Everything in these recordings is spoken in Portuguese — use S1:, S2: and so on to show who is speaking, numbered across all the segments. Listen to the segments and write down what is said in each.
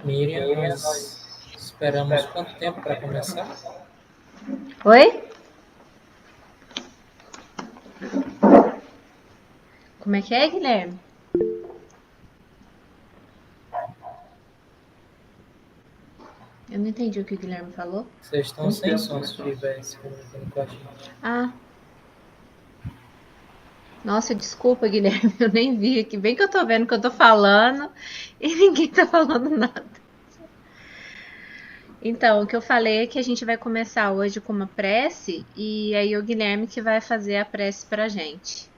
S1: Miriam, nós esperamos quanto tempo para começar?
S2: Oi? Como é que é, Guilherme? Eu não entendi o que o Guilherme falou.
S1: Vocês estão sem som se estiver se comunicando com a gente.
S2: Ah, nossa, desculpa, Guilherme, eu nem vi aqui. Bem que eu tô vendo o que eu tô falando e ninguém tá falando nada. Então, o que eu falei é que a gente vai começar hoje com uma prece e aí o Guilherme que vai fazer a prece pra gente.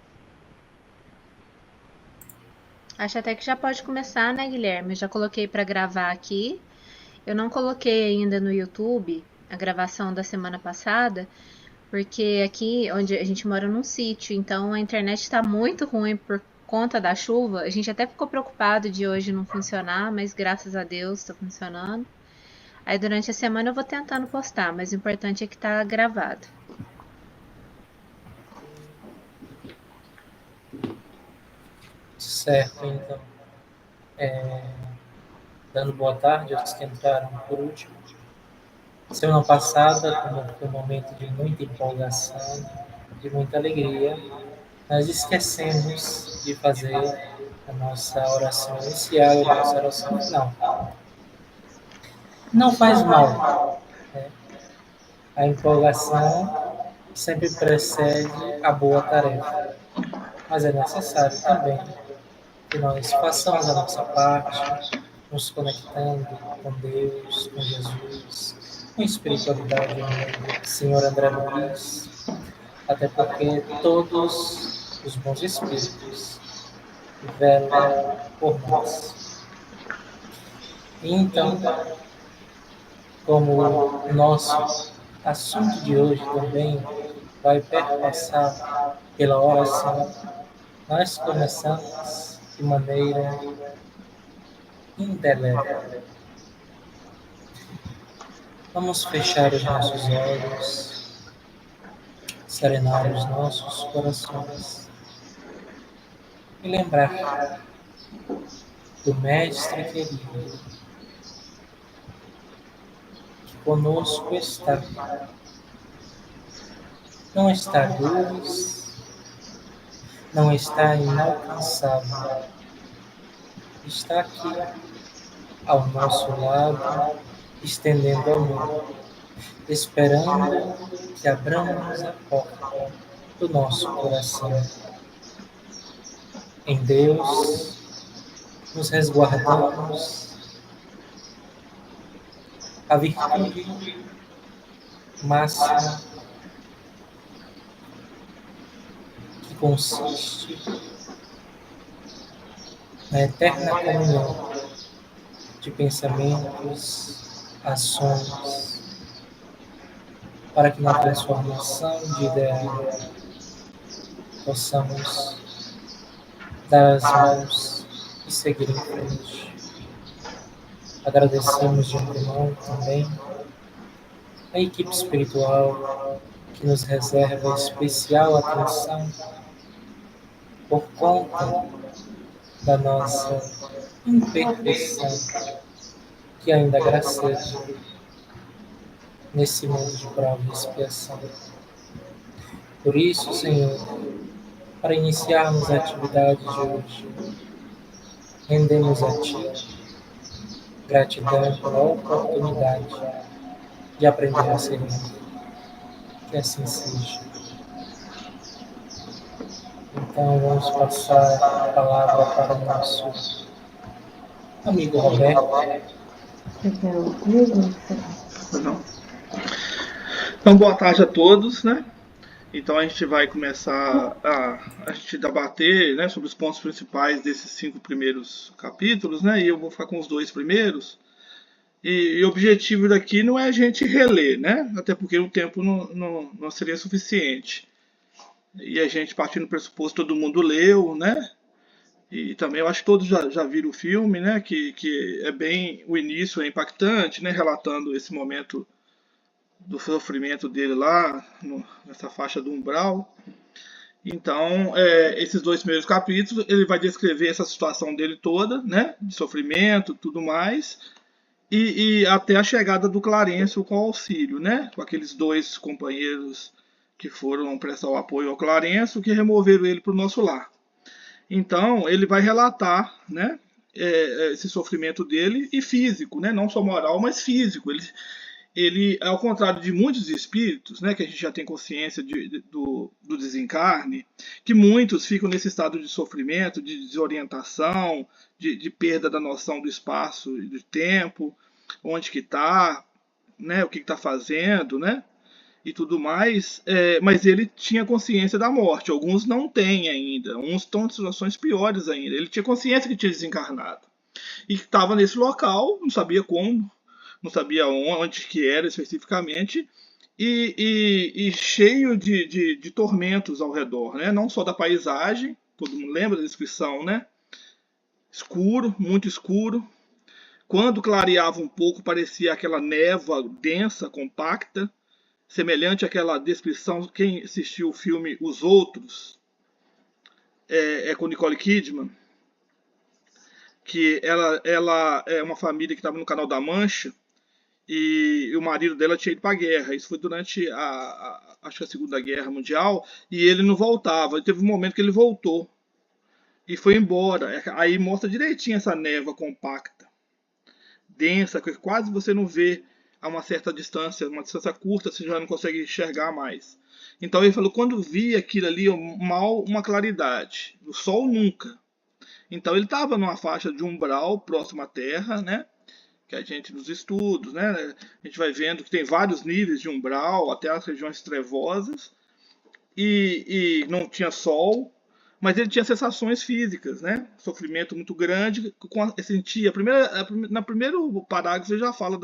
S2: Acho até que já pode começar, né, Guilherme? Eu já coloquei pra gravar aqui. Eu não coloquei ainda no YouTube a gravação da semana passada, porque aqui onde a gente mora num sítio, então a internet está muito ruim por conta da chuva. A gente até ficou preocupado de hoje não funcionar, mas graças a Deus está funcionando. Aí durante a semana eu vou tentando postar, mas o importante é que tá gravado.
S1: Certo, então. Dando boa tarde aos que entraram por último. Semana passada, como foi um momento de muita empolgação, de muita alegria, nós esquecemos de fazer a nossa oração inicial e a nossa oração final. Não faz mal, né? A empolgação sempre precede a boa tarefa, mas é necessário também que nós façamos a nossa parte, nos conectando com Deus, com Jesus, com espiritualidade unida, Senhor André Luiz, até porque todos os bons espíritos velam por nós. E então, como o nosso assunto de hoje também vai perpassar pela oração, nós começamos de maneira indelével. Vamos fechar os nossos olhos, serenar os nossos corações e lembrar do Mestre querido que conosco está. Não está luz, não está inalcançável, está aqui ao nosso lado, estendendo a mão, esperando que abramos a porta do nosso coração. Em Deus, nos resguardamos a virtude máxima que consiste na eterna comunhão de pensamentos, ações, para que na transformação de ideal possamos dar as mãos e seguir em frente. Agradecemos de antemão também a equipe espiritual que nos reserva especial atenção por conta da nossa imperfeição que ainda graceja nesse mundo de prova e expiação. Por isso, Senhor, para iniciarmos a atividade de hoje, rendemos a Ti gratidão pela oportunidade de aprender a servir. Que assim seja. Então, vamos passar a palavra para o nosso amigo Roberto.
S3: Então, boa tarde a todos, né? Então a gente vai começar a gente debater, né, sobre os pontos principais desses 5 primeiros capítulos, né? E eu vou ficar com os 2 primeiros. E o objetivo daqui não é a gente reler, né? Até porque o tempo não seria suficiente. E a gente partindo do pressuposto todo mundo leu, né? E também eu acho que todos já viram o filme, né? Que é bem, o início é impactante, né? Relatando esse momento do sofrimento dele lá, nessa faixa do umbral. Então, esses 2 primeiros capítulos, ele vai descrever essa situação dele toda, né, de sofrimento, tudo mais, e até a chegada do Clarencio com auxílio, né? Com aqueles dois companheiros que foram prestar o apoio ao Clarencio, que removeram ele para o nosso lar. Então, ele vai relatar, né, esse sofrimento dele, e físico, né, não só moral, mas físico. Ele, ao contrário de muitos espíritos, né, que a gente já tem consciência do desencarne, que muitos ficam nesse estado de sofrimento, de desorientação, de perda da noção do espaço e do tempo, onde que está, né, o que está fazendo, né, e tudo mais, mas ele tinha consciência da morte. Alguns não têm ainda, uns estão em situações piores ainda. Ele tinha consciência que tinha desencarnado e que estava nesse local, não sabia como, não sabia onde que era especificamente, e cheio de tormentos ao redor, né? Não só da paisagem, todo mundo lembra da descrição, né? Escuro, muito escuro. Quando clareava um pouco, parecia aquela névoa densa, compacta, semelhante àquela descrição. Quem assistiu o filme Os Outros, com Nicole Kidman, que ela é uma família que estava no Canal da Mancha, e o marido dela tinha ido para a guerra. Isso foi durante acho que a Segunda Guerra Mundial, e ele não voltava. Teve um momento que ele voltou e foi embora. Aí mostra direitinho essa névoa compacta, densa, que quase você não vê a uma certa distância, uma distância curta, você já não consegue enxergar mais. Então ele falou, quando via aquilo ali, mal uma claridade, o sol nunca. Então ele estava numa faixa de umbral próximo à Terra, né? Que a gente nos estudos, né? A gente vai vendo que tem vários níveis de umbral, até as regiões trevosas, e não tinha sol, mas ele tinha sensações físicas, né? Sofrimento muito grande, sentia. Na primeiro parágrafo ele já fala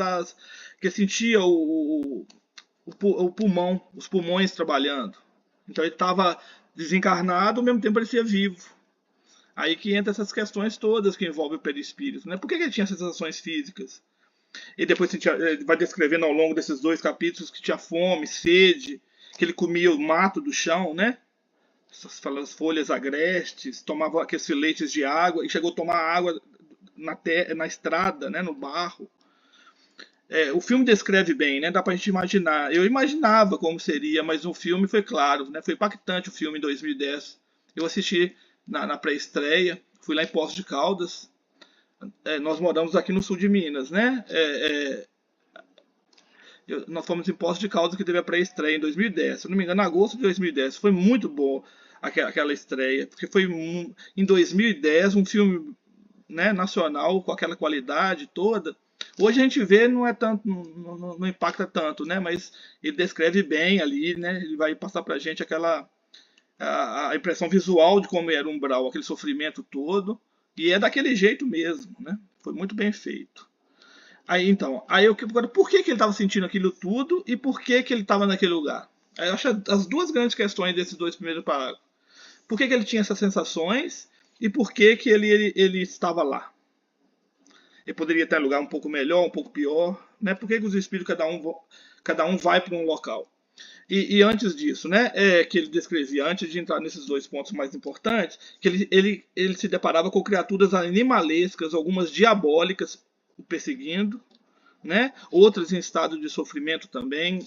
S3: que sentia o pulmão, os pulmões trabalhando. Então ele estava desencarnado, ao mesmo tempo parecia vivo. Aí que entra essas questões todas que envolvem o perispírito, né? Por que ele tinha sensações físicas? E depois ele vai descrevendo ao longo desses 2 capítulos que tinha fome, sede, que ele comia o mato do chão, né? Essas folhas agrestes, tomava aqueles filetes de água e chegou a tomar água na estrada, né? No barro. O filme descreve bem, né? Dá pra gente imaginar. Eu imaginava como seria, mas o filme foi claro, né? Foi impactante o filme em 2010. Eu assisti na pré-estreia, fui lá em Poços de Caldas. Nós moramos aqui no sul de Minas, né? Nós fomos em Poços de Caldas, que teve a pré-estreia em 2010. Se eu não me engano, em agosto de 2010. Foi muito bom aquela estreia, porque foi em 2010 um filme, né, nacional com aquela qualidade toda. Hoje a gente vê, não é tanto, não impacta tanto, né? Mas ele descreve bem ali, né? Ele vai passar pra gente a impressão visual de como era o umbral, aquele sofrimento todo. E é daquele jeito mesmo, né? Foi muito bem feito. Aí agora, por que ele estava sentindo aquilo tudo e por que ele estava naquele lugar? Aí eu acho as 2 grandes questões desses 2 primeiros parágrafos. Por que ele tinha essas sensações e por que ele estava lá? Ele poderia estar em um lugar um pouco melhor, um pouco pior, né? Por que os espíritos, cada um vai para um local? E antes disso, né, que ele descrevia, antes de entrar nesses 2 pontos mais importantes, que ele se deparava com criaturas animalescas, algumas diabólicas, o perseguindo, né? Outras em estado de sofrimento também,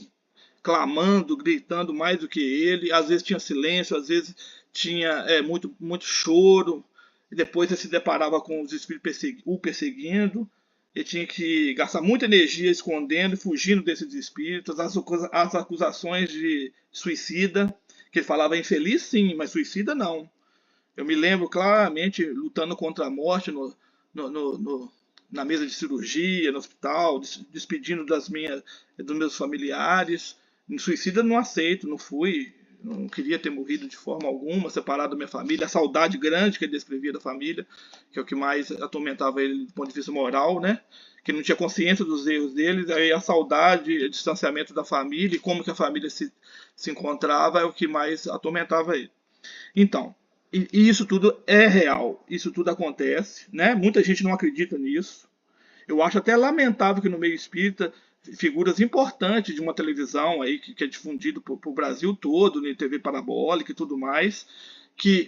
S3: clamando, gritando mais do que ele. Às vezes tinha silêncio, às vezes tinha muito, muito choro. E depois ele se deparava com os espíritos o perseguindo. Ele tinha que gastar muita energia escondendo e fugindo desses espíritos. As acusações de suicida, que ele falava infeliz sim, mas suicida não. Eu me lembro claramente lutando contra a morte na mesa de cirurgia, no hospital, despedindo dos meus familiares. Em suicida não aceito, não fui. Não queria ter morrido de forma alguma, separado da minha família. A saudade grande que ele descrevia da família, que é o que mais atormentava ele do ponto de vista moral, né? Que não tinha consciência dos erros deles. Aí a saudade, o distanciamento da família e como que a família se encontrava é o que mais atormentava ele. Então, e isso tudo é real, isso tudo acontece, né? Muita gente não acredita nisso. Eu acho até lamentável que no meio espírita figuras importantes de uma televisão aí que é difundido para o Brasil todo, em TV parabólica e tudo mais, que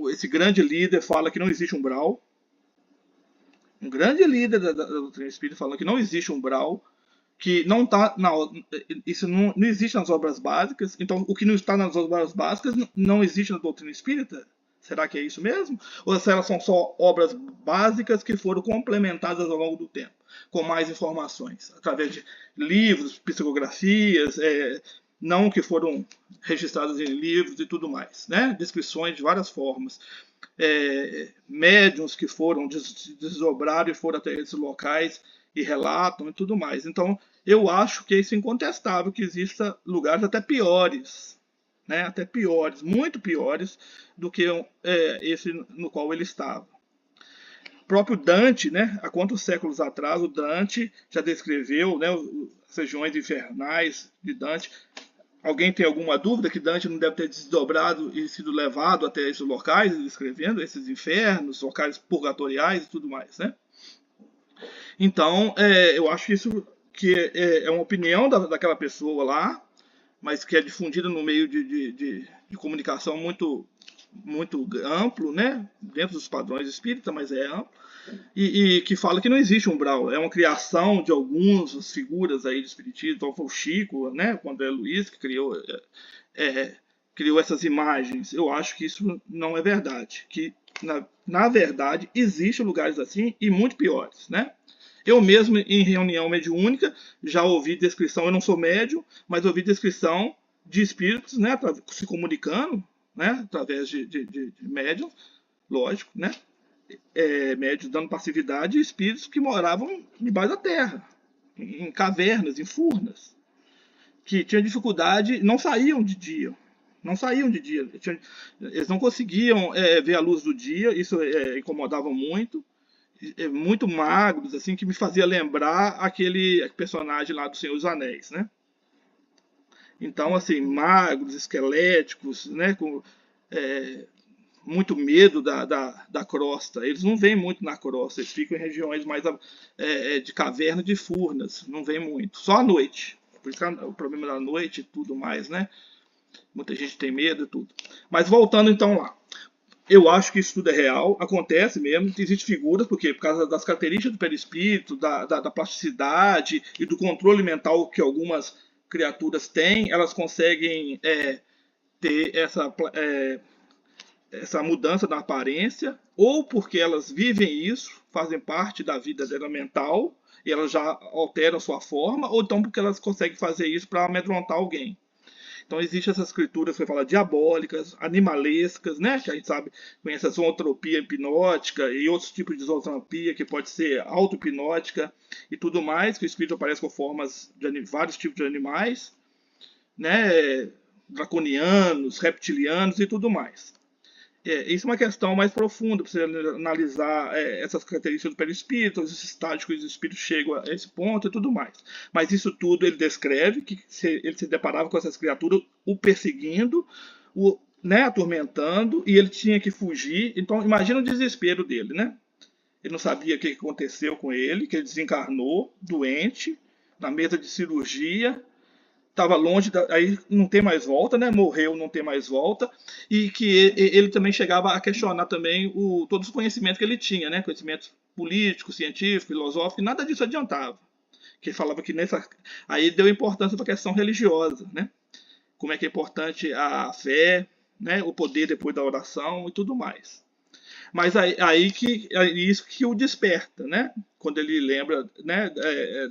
S3: esse grande líder fala que não existe umbral, um grande líder da doutrina espírita, falando que não existe umbral, que não está isso não existe nas obras básicas. Então, o que não está nas obras básicas não existe na doutrina espírita? Será que é isso mesmo? Ou se elas são só obras básicas que foram complementadas ao longo do tempo, com mais informações, através de livros, psicografias, não que foram registradas em livros e tudo mais, né? Descrições de várias formas. Médiuns que foram desdobraram e foram até esses locais e relatam e tudo mais. Então, eu acho que é isso incontestável, que existam lugares até piores, né? Até piores, muito piores do que esse no qual ele estava. O próprio Dante, né? Há quantos séculos atrás o Dante já descreveu, né, as regiões infernais de Dante. Alguém tem alguma dúvida que Dante não deve ter desdobrado e sido levado até esses locais, descrevendo esses infernos, locais purgatoriais e tudo mais, né? Então, eu acho isso que é uma opinião daquela pessoa lá, mas que é difundida no meio de comunicação muito, muito amplo, né? Dentro dos padrões espíritas, mas é amplo, e que fala que não existe umbral, é uma criação de algumas figuras aí do espiritismo. Então foi o Chico, né? O André Luiz, que criou essas imagens. Eu acho que isso não é verdade, que na verdade existem lugares assim e muito piores, né? Eu mesmo, em reunião mediúnica, já ouvi descrição, eu não sou médium, mas ouvi descrição de espíritos, né, se comunicando, né, através de médiums, lógico, né, médios dando passividade, e espíritos que moravam debaixo da terra, em cavernas, em furnas, que tinham dificuldade, não saíam de dia. Eles não conseguiam ver a luz do dia, isso incomodava muito. Muito magros, assim, que me fazia lembrar aquele personagem lá do Senhor dos Anéis, né? Então, assim, magros, esqueléticos, né? Com muito medo da crosta. Eles não vêm muito na crosta, eles ficam em regiões mais de caverna, de furnas, não vêm muito. Só à noite. Por isso que o problema da noite e tudo mais, né? Muita gente tem medo e tudo. Mas voltando então lá. Eu acho que isso tudo é real, acontece mesmo, existem figuras, porque por causa das características do perispírito, da plasticidade e do controle mental que algumas criaturas têm, elas conseguem ter essa mudança na aparência, ou porque elas vivem isso, fazem parte da vida dela mental, e elas já alteram sua forma, ou então porque elas conseguem fazer isso para amedrontar alguém. Então existem essas escrituras que você fala diabólicas, animalescas, né? Que a gente sabe, conhece a zoantropia hipnótica e outros tipos de zoantropia, que pode ser auto-hipnótica e tudo mais, que o espírito aparece com formas de vários tipos de animais, né? Draconianos, reptilianos e tudo mais. Isso é uma questão mais profunda, para você analisar essas características do perispírito, os estágios que os espíritos chegam a esse ponto e tudo mais. Mas isso tudo ele descreve, que ele se deparava com essas criaturas o perseguindo, né, atormentando, e ele tinha que fugir. Então imagina o desespero dele, né? Ele não sabia o que aconteceu com ele, que ele desencarnou, doente, na mesa de cirurgia, estava longe, aí não tem mais volta, né? Morreu, não tem mais volta, e que ele também chegava a questionar também todos os conhecimentos que ele tinha, né? Conhecimentos políticos, científicos, filosóficos, nada disso adiantava. Que ele falava que aí deu importância para a questão religiosa, né? Como é que é importante a fé, né? O poder depois da oração e tudo mais. Mas isso que o desperta, né? Quando ele lembra, né,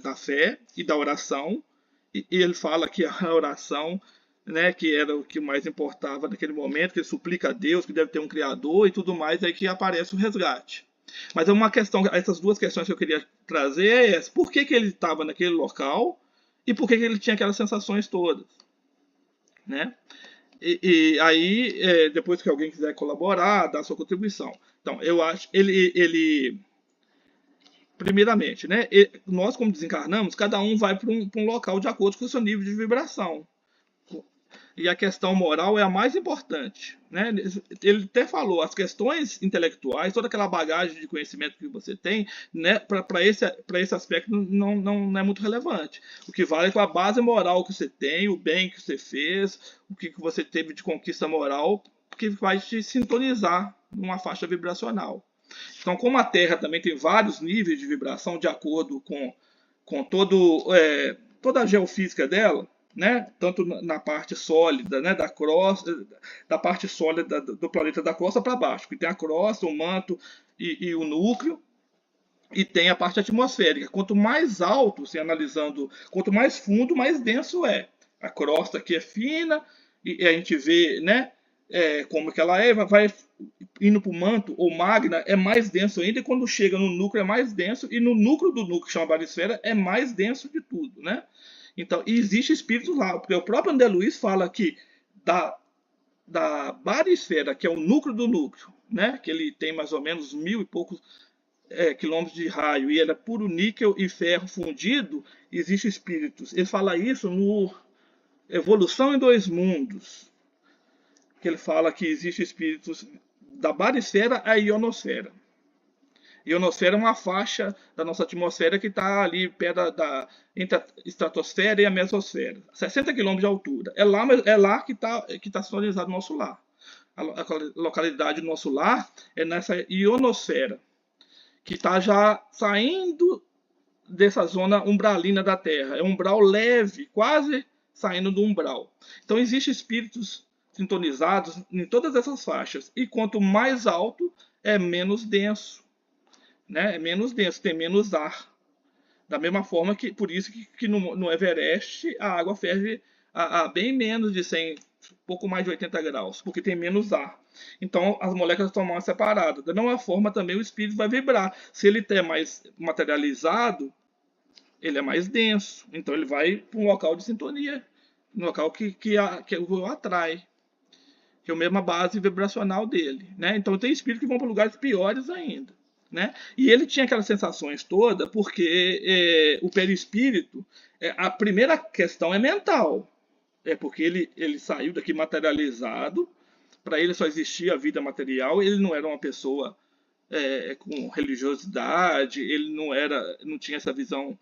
S3: da fé e da oração. E ele fala que a oração, né, que era o que mais importava naquele momento, que ele suplica a Deus, que deve ter um Criador e tudo mais, aí que aparece o resgate. Mas é uma questão, essas duas questões que eu queria trazer é essa. Por que ele estava naquele local e por que ele tinha aquelas sensações todas? Né? E aí, depois que alguém quiser colaborar, dar sua contribuição. Então, eu acho, primeiramente, né, nós como desencarnamos, cada um vai para um local de acordo com o seu nível de vibração. E a questão moral é a mais importante, né? Ele até falou, as questões intelectuais, toda aquela bagagem de conhecimento que você tem, né, para esse aspecto não é muito relevante. O que vale é com a base moral que você tem, o bem que você fez, o que você teve de conquista moral, que vai te sintonizar numa faixa vibracional. Então, como a Terra também tem vários níveis de vibração de acordo com toda a geofísica dela, né? Tanto na parte sólida, né? Da parte sólida do planeta da crosta para baixo, que tem a crosta, o manto e o núcleo, e tem a parte atmosférica. Quanto mais alto, se analisando, quanto mais fundo, mais denso é. A crosta aqui é fina, e a gente vê, né, como que ela vai indo para o manto ou magna, é mais denso ainda, e quando chega no núcleo é mais denso, e no núcleo do núcleo, que chama barisfera, é mais denso de tudo, né? Então, existe espíritos lá, porque o próprio André Luiz fala que da barisfera, que é o núcleo do núcleo, né, que ele tem mais ou menos 1000 e poucos quilômetros de raio, e ele é puro níquel e ferro fundido, existe espíritos. Ele fala isso no Evolução em Dois Mundos, que ele fala que existe espíritos da barisfera à ionosfera. Ionosfera é uma faixa da nossa atmosfera que está ali perto entre a estratosfera e a mesosfera, 60 quilômetros de altura. É lá que está sintonizado o nosso lar. A localidade do nosso lar é nessa ionosfera, que está já saindo dessa zona umbralina da Terra. É um umbral leve, quase saindo do umbral. Então, existem espíritos sintonizados em todas essas faixas. E quanto mais alto, é menos denso. Né? É menos denso, tem menos ar. Da mesma forma que, por isso que no Everest a água ferve a bem menos de 100, pouco mais de 80 graus, porque tem menos ar. Então as moléculas estão mais separadas. Da mesma forma também o espírito vai vibrar. Se ele é mais materializado, ele é mais denso. Então ele vai para um local de sintonia, um local que o atrai, que é a mesma base vibracional dele. Né? Então tem espíritos que vão para lugares piores ainda. Né? E ele tinha aquelas sensações todas porque o perispírito, a primeira questão é mental. É porque ele saiu daqui materializado, para ele só existia a vida material, ele não era uma pessoa com religiosidade, ele não tinha essa visão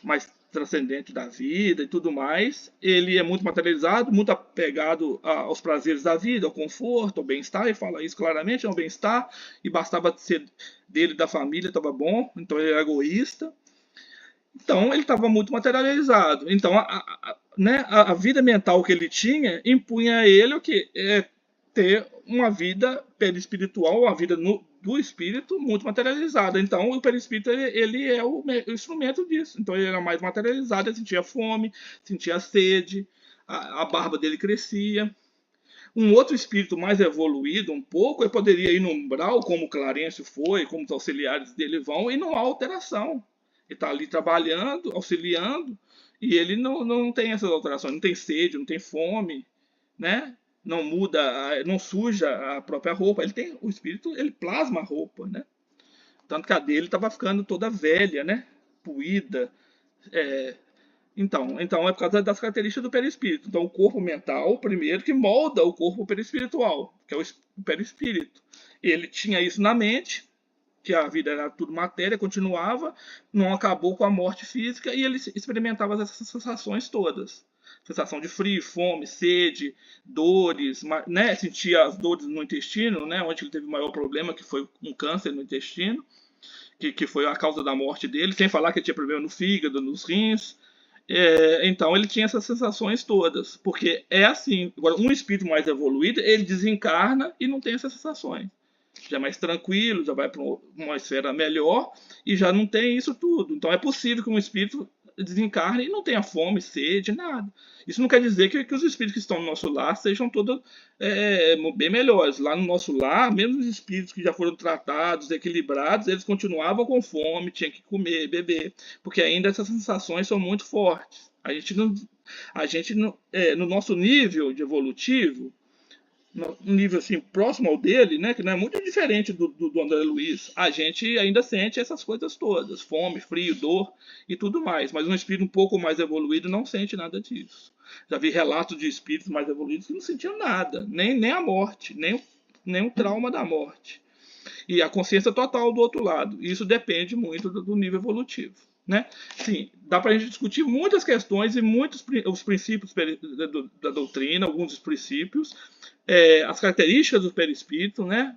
S3: mais transcendente da vida e tudo mais. Ele é muito materializado, muito apegado aos prazeres da vida, ao conforto, ao bem-estar, ele fala isso claramente, ao bem-estar, e bastava ser dele, da família, estava bom, então ele era egoísta. Então ele estava muito materializado. Então a vida mental que ele tinha impunha a ele o que? Ter uma vida perispiritual, uma vida do espírito muito materializada. Então o perispírito ele é o instrumento disso. Então ele era mais materializado, ele sentia fome, sentia sede, a barba dele crescia. Um outro espírito mais evoluído um pouco, ele poderia ir no umbral, como Clarencio foi, como os auxiliares dele vão, e não há alteração. Ele está ali trabalhando, auxiliando, e ele não tem essas alterações, não tem sede, não tem fome, né? Não muda, não suja a própria roupa. O espírito, ele plasma a roupa, né? Tanto que a dele estava ficando toda velha, né? Puída. Então é por causa das características do perispírito. Então o corpo mental, primeiro, que molda o corpo perispiritual, que é o perispírito. Ele tinha isso na mente, que a vida era tudo matéria, continuava, não acabou com a morte física, e ele experimentava essas sensações todas. Sensação de frio, fome, sede, dores, né? Sentia as dores no intestino, né? Onde ele teve o maior problema, que foi um câncer no intestino, que foi a causa da morte dele, sem falar que ele tinha problema no fígado, nos rins. Então ele tinha essas sensações todas, porque é assim. Agora, um espírito mais evoluído, ele desencarna e não tem essas sensações. Já é mais tranquilo, já vai para uma esfera melhor e já não tem isso tudo. Então é possível que um espírito desencarne e não tenha fome, sede, nada. Isso não quer dizer que os espíritos que estão no nosso lar sejam todos bem melhores. Lá no nosso lar, mesmo os espíritos que já foram tratados, equilibrados, eles continuavam com fome, tinham que comer, beber, porque ainda essas sensações são muito fortes. No nosso nível de evolutivo, um nível assim próximo ao dele, né, que não é muito diferente do André Luiz, a gente ainda sente essas coisas todas, fome, frio, dor e tudo mais, mas um espírito um pouco mais evoluído não sente nada disso. Já vi relatos de espíritos mais evoluídos que não sentiam nada, nem a morte, nem o trauma da morte. E a consciência total do outro lado. Isso depende muito do nível evolutivo. Né? Sim, dá para a gente discutir muitas questões e os princípios da doutrina, alguns dos princípios, as características do perispírito, né?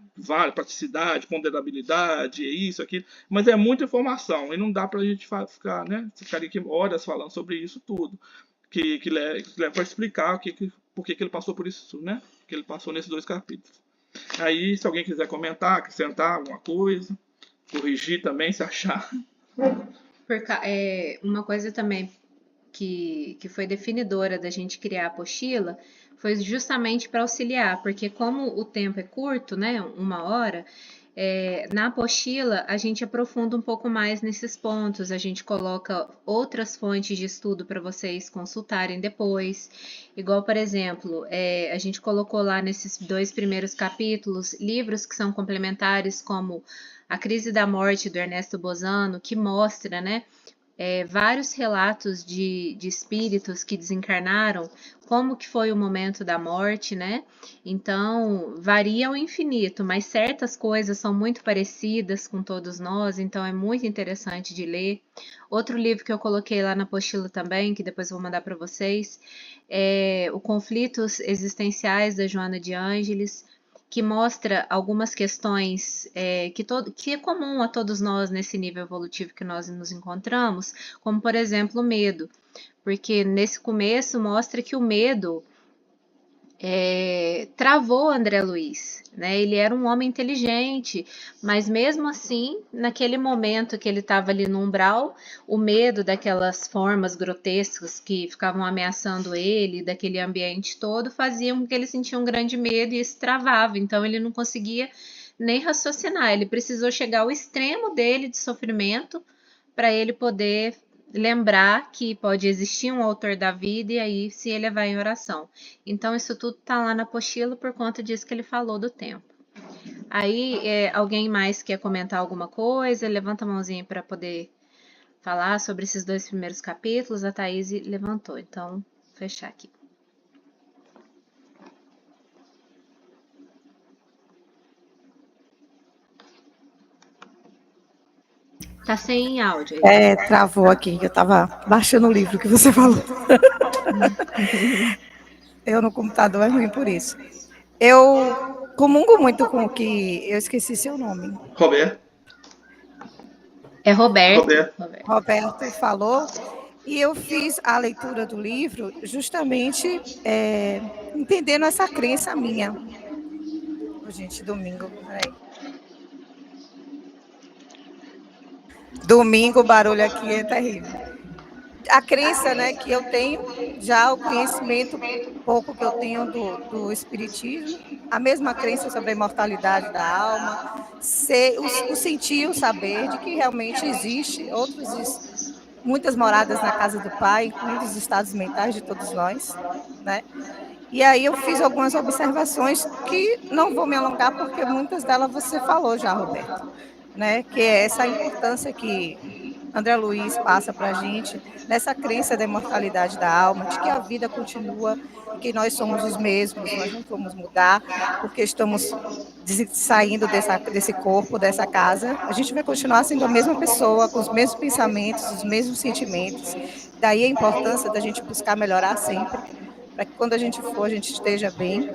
S3: Praticidade, ponderabilidade, isso, aquilo, mas é muita informação e não dá para a gente ficar, né? Ficaria aqui horas falando sobre isso tudo, que leva para explicar por que ele passou por isso, né? Que ele passou nesses 2 capítulos. Aí, se alguém quiser comentar, acrescentar alguma coisa, corrigir também, se achar.
S2: Uma coisa também que foi definidora da gente criar a apostila foi justamente para auxiliar, porque como o tempo é curto, né, 1 hora, na apostila a gente aprofunda um pouco mais nesses pontos, a gente coloca outras fontes de estudo para vocês consultarem depois, igual, por exemplo, a gente colocou lá nesses 2 primeiros capítulos livros que são complementares, como A Crise da Morte, do Ernesto Bozano, que mostra, né, vários relatos de espíritos que desencarnaram, como que foi o momento da morte, né? Então, varia ao infinito, mas certas coisas são muito parecidas com todos nós, então é muito interessante de ler. Outro livro que eu coloquei lá na apostila também, que depois eu vou mandar para vocês, é O Conflitos Existenciais, da Joana de Ângeles, que mostra algumas questões que é comum a todos nós nesse nível evolutivo que nós nos encontramos, como, por exemplo, o medo. Porque nesse começo mostra que o medo travou André Luiz, né? Ele era um homem inteligente, mas mesmo assim, naquele momento que ele estava ali no umbral, o medo daquelas formas grotescas que ficavam ameaçando ele, daquele ambiente todo, faziam com que ele sentia um grande medo e isso travava. Então ele não conseguia nem raciocinar. Ele precisou chegar ao extremo dele de sofrimento para ele poder lembrar que pode existir um autor da vida e aí se elevar em oração. Então isso tudo está lá na apostila por conta disso que ele falou do tempo. Aí alguém mais quer comentar alguma coisa? Levanta a mãozinha para poder falar sobre esses 2 primeiros capítulos. A Thaís levantou, então vou fechar aqui. Tá sem áudio aí.
S4: Travou aqui, eu tava baixando o livro que você falou. Eu no computador é ruim por isso. Eu comungo muito com o que... Eu esqueci seu nome.
S3: Roberto.
S2: É Roberto.
S4: Roberto falou. E eu fiz a leitura do livro justamente entendendo essa crença minha. Gente, domingo, peraí. Domingo, o barulho aqui é terrível. A crença, né, que eu tenho, já o conhecimento pouco que eu tenho do espiritismo, a mesma crença sobre a imortalidade da alma, o sentir, o saber de que realmente existe muitas moradas na casa do Pai, incluindo os estados mentais de todos nós, né? E aí eu fiz algumas observações que não vou me alongar, porque muitas delas você falou já, Roberto, né? Que é essa importância que André Luiz passa para a gente, nessa crença da imortalidade da alma, de que a vida continua e que nós somos os mesmos, nós não vamos mudar, porque estamos saindo desse corpo, dessa casa, a gente vai continuar sendo a mesma pessoa, com os mesmos pensamentos, os mesmos sentimentos. Daí a importância da gente buscar melhorar sempre, para que quando a gente for, a gente esteja bem.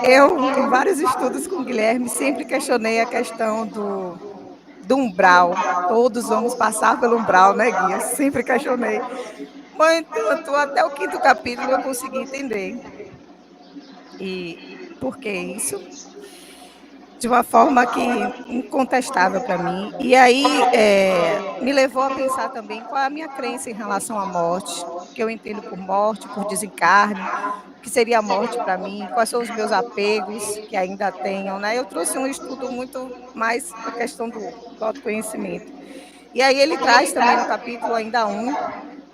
S4: Eu, em vários estudos com o Guilherme, sempre questionei a questão do umbral. Todos vamos passar pelo umbral, né, Gui? Eu sempre questionei. Mas, entanto, até o 5º capítulo eu consegui entender. E por que isso? De uma forma que incontestável para mim. E aí me levou a pensar também qual é a minha crença em relação à morte, o que eu entendo por morte, por desencarne, o que seria a morte para mim, quais são os meus apegos que ainda tenho, né? Eu trouxe um estudo muito mais a questão do autoconhecimento. E aí ele traz também no capítulo ainda 1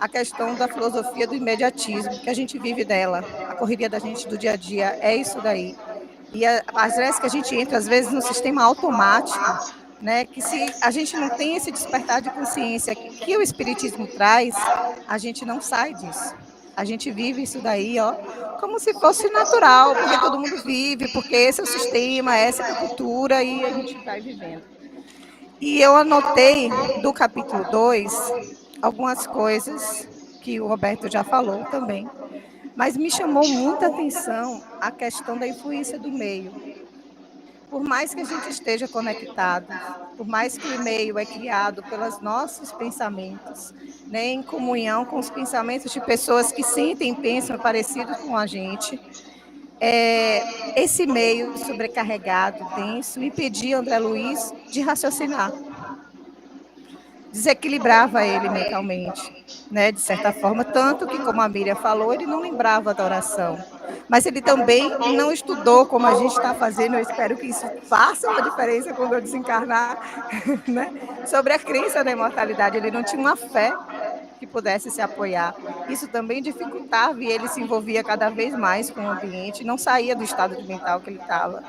S4: a questão da filosofia do imediatismo, que a gente vive dela, a correria da gente do dia a dia, é isso daí. E às vezes que a gente entra, às vezes, no sistema automático, né? Que se a gente não tem esse despertar de consciência que o Espiritismo traz, a gente não sai disso. A gente vive isso daí, ó, como se fosse natural, porque todo mundo vive, porque esse é o sistema, essa é a cultura, e a gente vai vivendo. E eu anotei do capítulo 2 algumas coisas que o Roberto já falou também, Mas me chamou muita atenção a questão da influência do meio. Por mais que a gente esteja conectado, por mais que o meio é criado pelos nossos pensamentos, né, em comunhão com os pensamentos de pessoas que sentem e pensam parecidos com a gente, esse meio sobrecarregado, denso, impedia André Luiz de raciocinar, desequilibrava ele mentalmente, né, de certa forma, tanto que, como a Miriam falou, ele não lembrava da oração. Mas ele também não estudou como a gente está fazendo, eu espero que isso faça uma diferença quando eu desencarnar, né, sobre a crença na imortalidade. Ele não tinha uma fé que pudesse se apoiar. Isso também dificultava e ele se envolvia cada vez mais com o ambiente, não saía do estado de mental que ele estava.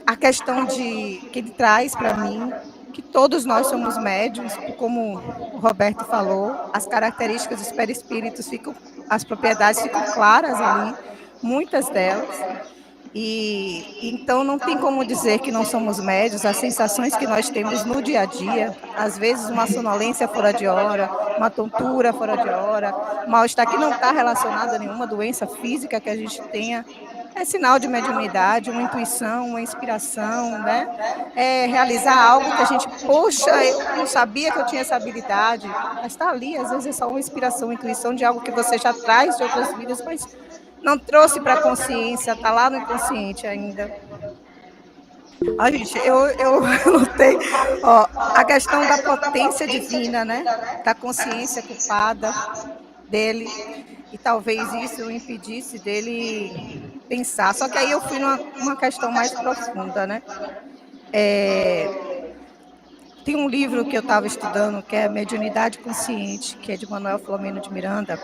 S4: A questão que ele traz para mim, que todos nós somos médiuns, como o Roberto falou, as características dos perispíritos ficam, as propriedades ficam claras ali, muitas delas. E então não tem como dizer que não somos médios, as sensações que nós temos no dia a dia, às vezes uma sonolência fora de hora, uma tontura fora de hora, mal-estar que não está relacionado a nenhuma doença física que a gente tenha, é sinal de mediunidade, uma intuição, uma inspiração, né? É realizar algo que a gente, poxa, eu não sabia que eu tinha essa habilidade, mas está ali, às vezes é só uma inspiração, uma intuição de algo que você já traz de outras vidas, mas não trouxe para a consciência, está lá no inconsciente ainda. A gente, eu notei, ó, a questão da potência divina, né? Da consciência culpada dele, e talvez isso o impedisse dele pensar. Só que aí eu fui numa questão mais profunda, né? Tem um livro que eu estava estudando, que é Mediunidade Consciente, que é de Manuel Filomeno de Miranda,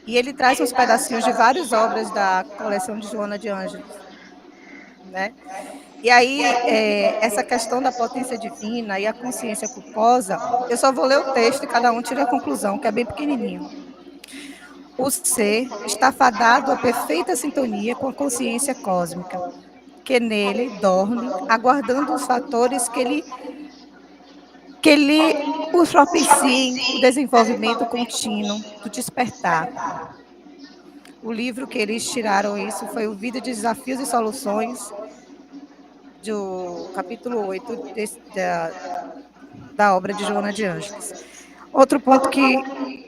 S4: e ele traz uns pedacinhos de várias obras da coleção de Joana de Ângeles, né? E aí, essa questão da potência divina e a consciência culposa, eu só vou ler o texto e cada um tira a conclusão, que é bem pequenininho. O ser está fadado à perfeita sintonia com a consciência cósmica, que nele dorme, aguardando os fatores que lhe os propiciem o desenvolvimento contínuo do despertar. O livro que eles tiraram isso foi o Vida de Desafios e Soluções, do capítulo 8 da obra de Joana de Ângeles. Outro ponto que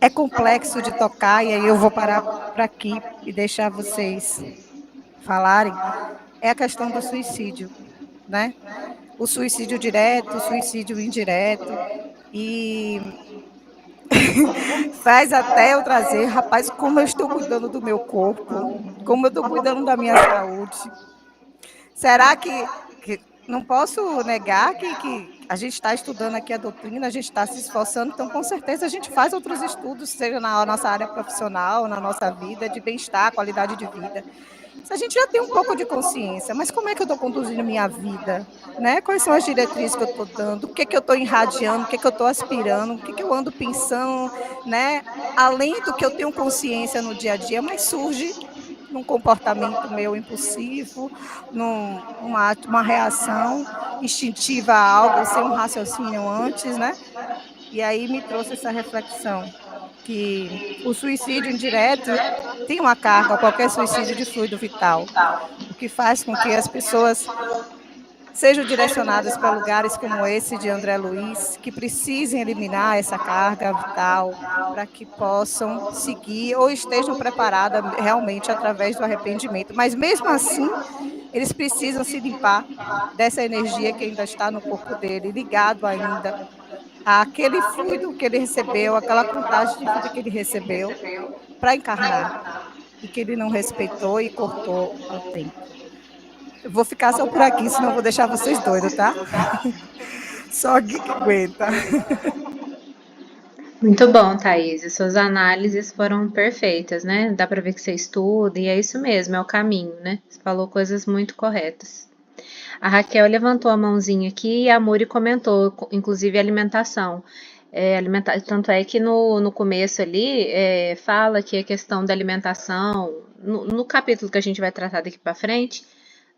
S4: é complexo de tocar, e aí eu vou parar por aqui e deixar vocês falarem, é a questão do suicídio, né? O suicídio direto, o suicídio indireto, e faz até eu trazer, rapaz, como eu estou cuidando do meu corpo, como eu estou cuidando da minha saúde. Será que não posso negar que a gente está estudando aqui a doutrina, a gente está se esforçando, então com certeza a gente faz outros estudos, seja na nossa área profissional, na nossa vida, de bem-estar, qualidade de vida. Se a gente já tem um pouco de consciência, mas como é que eu estou conduzindo minha vida? Né? Quais são as diretrizes que eu estou dando? O que eu estou irradiando? O que eu estou aspirando? O que eu ando pensando? Né? Além do que eu tenho consciência no dia a dia, mas surge num comportamento meu impulsivo, numa reação instintiva a algo, sem um raciocínio antes, né? E aí me trouxe essa reflexão, que o suicídio indireto tem uma carga, qualquer suicídio de fluido vital, o que faz com que as pessoas sejam direcionadas para lugares como esse de André Luiz, que precisem eliminar essa carga vital, para que possam seguir ou estejam preparadas realmente através do arrependimento. Mas mesmo assim, eles precisam se limpar dessa energia que ainda está no corpo dele, ligado ainda àquele fluido que ele recebeu, aquela contagem de vida que ele recebeu para encarnar, e que ele não respeitou e cortou ao tempo. Eu vou ficar só por aqui, senão eu vou deixar vocês doidos, tá? Só Gui que aguenta.
S2: Muito bom, Thaís. Suas análises foram perfeitas, né? Dá para ver que você estuda e é isso mesmo, é o caminho, né? Você falou coisas muito corretas. A Raquel levantou a mãozinha aqui e a Muri comentou, inclusive alimentação. Tanto é que no começo ali fala que a questão da alimentação, no capítulo que a gente vai tratar daqui para frente,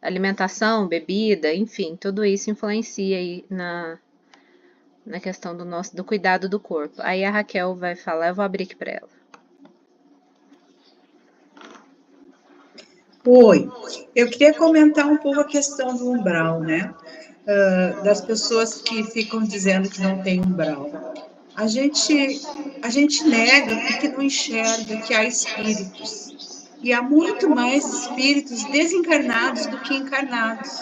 S2: alimentação, bebida, enfim, tudo isso influencia aí na questão do cuidado do corpo. Aí a Raquel vai falar, eu vou abrir aqui para ela.
S5: Oi, eu queria comentar um pouco a questão do umbral, né? Das pessoas que ficam dizendo que não tem umbral. A gente nega porque não enxerga que há espíritos. E há muito mais espíritos desencarnados do que encarnados,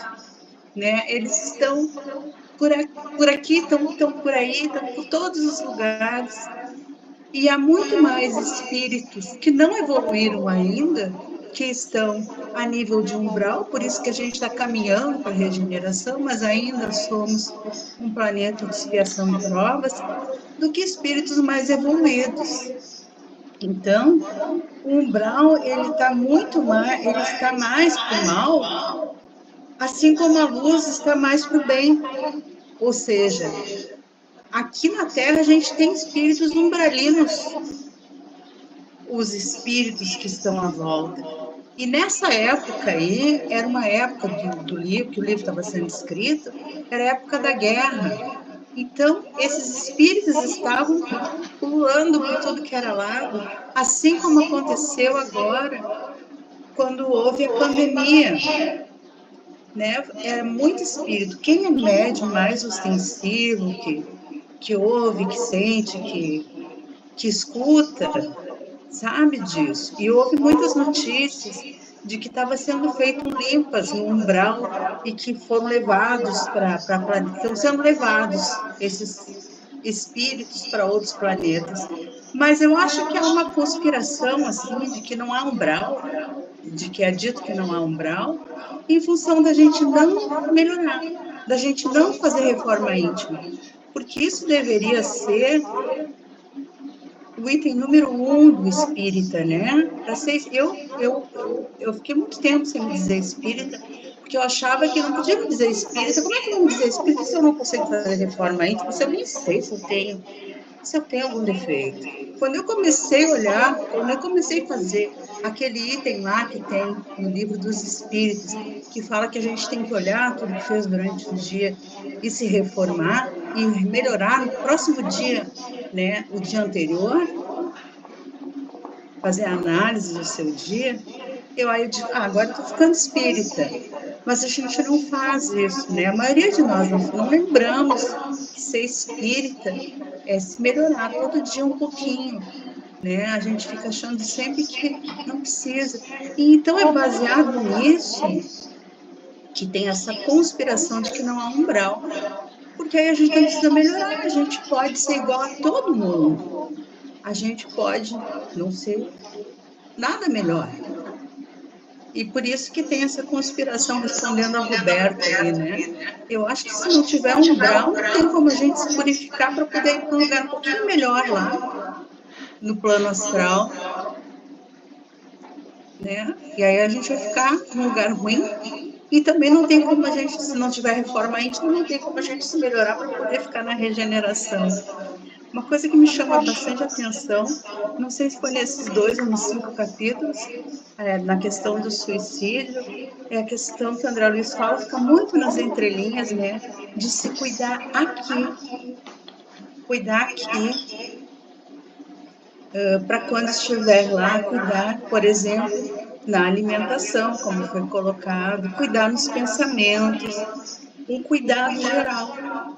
S5: né? Eles estão por aqui, estão por aí, estão por todos os lugares. E há muito mais espíritos que não evoluíram ainda, que estão a nível de umbral, por isso que a gente está caminhando para a regeneração, mas ainda somos um planeta de expiação e provas, do que espíritos mais evoluídos. Então, o umbral ele está mais para o mal, assim como a luz está mais para o bem. Ou seja, aqui na Terra a gente tem espíritos umbralinos, os espíritos que estão à volta. E nessa época aí, era uma época do livro, que o livro estava sendo escrito, era a época da guerra. Então, esses espíritos estavam pulando por tudo que era lado, assim como aconteceu agora, quando houve a pandemia. Né? Era muito espírito. Quem é médium mais ostensivo, que ouve, que sente, que escuta, sabe disso. E houve muitas notícias de que estava sendo feito limpas no umbral e que foram levados estão sendo levados esses espíritos para outros planetas. Mas eu acho que há uma conspiração assim de que não há umbral, de que é dito que não há umbral, em função da gente não melhorar, da gente não fazer reforma íntima, porque isso deveria ser o item número 1 do espírita, né? Eu fiquei muito tempo sem me dizer espírita, porque eu achava que não podia me dizer espírita. Como é que eu vou me dizer espírita se eu não consigo fazer reforma íntima? Se eu nem sei se eu tenho algum defeito. Quando eu comecei a olhar, quando eu comecei a fazer aquele item lá que tem no livro dos espíritos, que fala que a gente tem que olhar tudo que fez durante o dia e se reformar e melhorar no próximo dia, né, o dia anterior, fazer a análise do seu dia, aí eu digo, agora eu estou ficando espírita. Mas a gente não faz isso, né? A maioria de nós não lembramos que ser espírita é se melhorar todo dia um pouquinho, né? A gente fica achando sempre que não precisa. E então é baseado nisso que tem essa conspiração de que não há umbral. Porque aí a gente não precisa melhorar, a gente pode ser igual a todo mundo. A gente pode não ser nada melhor. E por isso que tem essa conspiração, respondendo a Roberta aí, né? Eu acho que se não tiver umbral, não tem como a gente se purificar para poder ir para um lugar um pouquinho melhor lá, no plano astral, né? E aí a gente vai ficar num lugar ruim. E também não tem como a gente, se não tiver reforma íntima, não tem como a gente se melhorar para poder ficar na regeneração. Uma coisa que me chama bastante atenção, não sei se foi nesses 2 ou nos 5 capítulos, na questão do suicídio, é a questão que o André Luiz fala, fica muito nas entrelinhas, né, de se cuidar aqui, para quando estiver lá, cuidar, por exemplo, na alimentação, como foi colocado, cuidar nos pensamentos, um cuidado geral.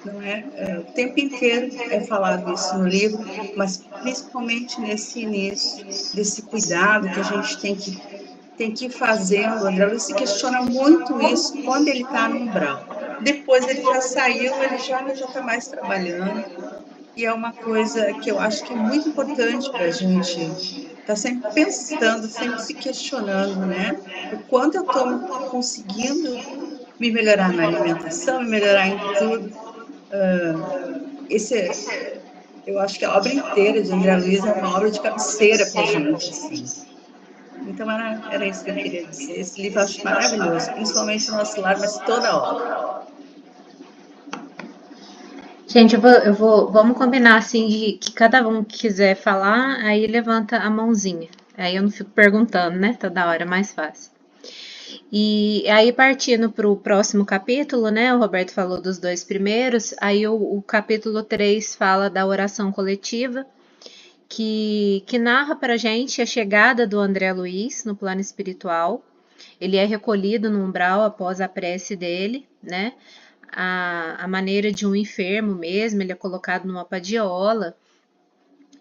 S5: Não é? O tempo inteiro é falado isso no livro, mas principalmente nesse início, desse cuidado que a gente tem que ir fazendo. O André Luiz se questiona muito isso quando ele está no umbral. Depois ele já saiu, ele já está mais trabalhando, e é uma coisa que eu acho que é muito importante para a gente estar sempre pensando, sempre se questionando, né? O quanto eu estou conseguindo me melhorar na alimentação, me melhorar em tudo. Eu acho que a obra inteira de André Luiz é uma obra de cabeceira para a gente, assim. Então, era isso que eu queria dizer. Esse livro eu acho maravilhoso, principalmente o Nosso Lar, mas toda a obra.
S2: Gente, vamos combinar assim de que cada um que quiser falar, aí levanta a mãozinha. Aí eu não fico perguntando, né? Toda hora, mais fácil. E aí, partindo para o próximo capítulo, né? O Roberto falou dos 2 primeiros, aí o capítulo 3 fala da oração coletiva, que narra para gente a chegada do André Luiz no plano espiritual. Ele é recolhido no umbral após a prece dele, né? A maneira de um enfermo mesmo, ele é colocado numa padiola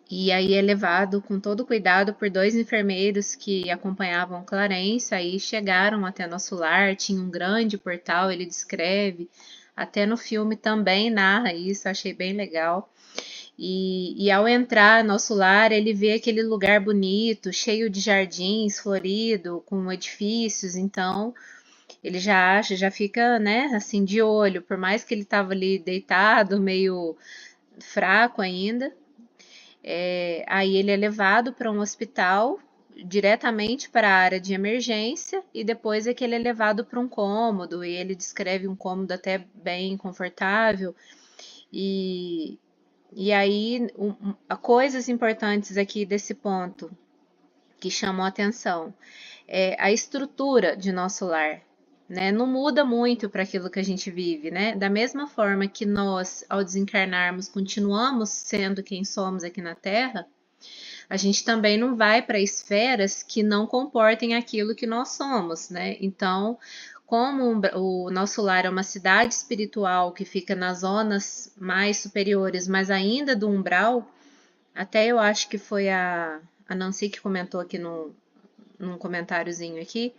S2: e aí é levado com todo cuidado por 2 enfermeiros que acompanhavam Clarence, aí chegaram até nosso lar, tinha um grande portal, ele descreve, até no filme também narra isso, achei bem legal. E ao entrar no nosso lar, ele vê aquele lugar bonito, cheio de jardins, florido, com edifícios, então ele já fica, né, assim, de olho, por mais que ele estava ali deitado, meio fraco ainda. Aí ele é levado para um hospital, diretamente para a área de emergência, e depois é que ele é levado para um cômodo, e ele descreve um cômodo até bem confortável, e aí, coisas importantes aqui desse ponto que chamam a atenção é a estrutura de nosso lar, né? Não muda muito para aquilo que a gente vive, né? Da mesma forma que nós, ao desencarnarmos, continuamos sendo quem somos aqui na Terra, a gente também não vai para esferas que não comportem aquilo que nós somos, né? Então, como o nosso lar é uma cidade espiritual que fica nas zonas mais superiores, mas ainda do umbral, até eu acho que foi a Nancy que comentou aqui num comentáriozinho aqui,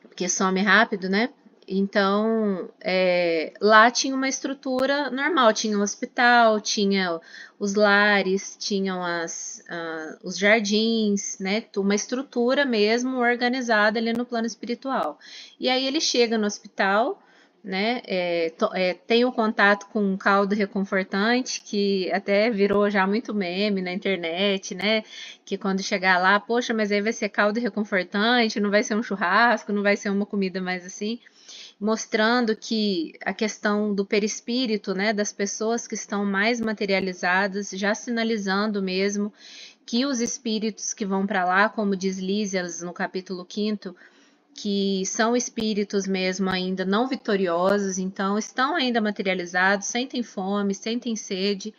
S2: porque some rápido, né? Então, lá tinha uma estrutura normal, tinha um hospital, tinha os lares, tinham os jardins, né? Uma estrutura mesmo organizada ali no plano espiritual. E aí ele chega no hospital, né? Tem o contato com um caldo reconfortante, que até virou já muito meme na internet, né? Que quando chegar lá, poxa, mas aí vai ser caldo reconfortante, não vai ser um churrasco, não vai ser uma comida mais assim, mostrando que a questão do perispírito, né, das pessoas que estão mais materializadas, já sinalizando mesmo que os espíritos que vão para lá, como diz Lísias no capítulo 5º, que são espíritos mesmo ainda não vitoriosos, então estão ainda materializados, sentem fome, sentem sede,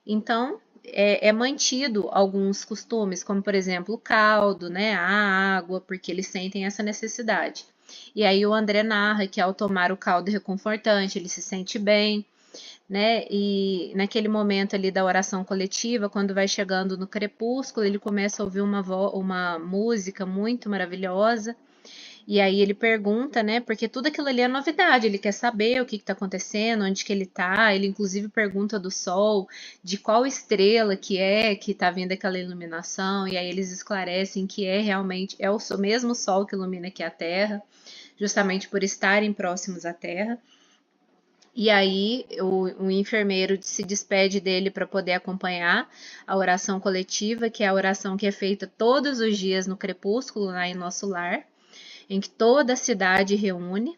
S2: então é mantido alguns costumes, como por exemplo o caldo, né, a água, porque eles sentem essa necessidade. E aí o André narra que ao tomar o caldo reconfortante, ele se sente bem, né? E naquele momento ali da oração coletiva, quando vai chegando no crepúsculo, ele começa a ouvir uma música muito maravilhosa. E aí ele pergunta, né? Porque tudo aquilo ali é novidade, ele quer saber o que está acontecendo, onde que ele está. Ele inclusive pergunta do sol, de qual estrela que está vindo aquela iluminação. E aí eles esclarecem que realmente é o mesmo sol que ilumina aqui a Terra, justamente por estarem próximos à Terra. E aí o enfermeiro se despede dele para poder acompanhar a oração coletiva, que é a oração que é feita todos os dias no crepúsculo, lá em nosso lar, em que toda a cidade reúne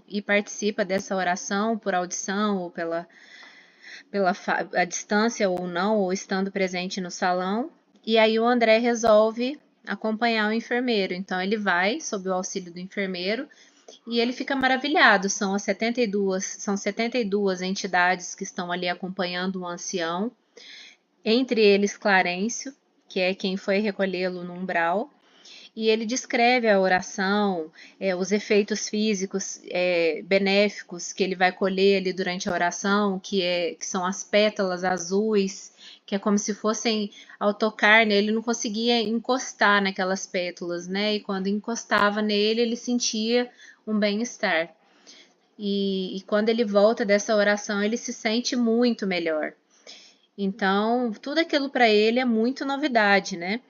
S2: e participa dessa oração por audição ou pela a distância ou não, ou estando presente no salão. E aí o André resolve acompanhar o enfermeiro. Então ele vai, sob o auxílio do enfermeiro, e ele fica maravilhado. São 72 entidades que estão ali acompanhando o ancião, entre eles Clarencio, que é quem foi recolhê-lo no umbral. E ele descreve a oração, os efeitos físicos benéficos que ele vai colher ali durante a oração, que são as pétalas azuis, que é como se fossem, ao tocar nele, ele não conseguia encostar naquelas pétalas, né? E quando encostava nele, ele sentia um bem-estar. E quando ele volta dessa oração, ele se sente muito melhor. Então, tudo aquilo para ele é muito novidade, né?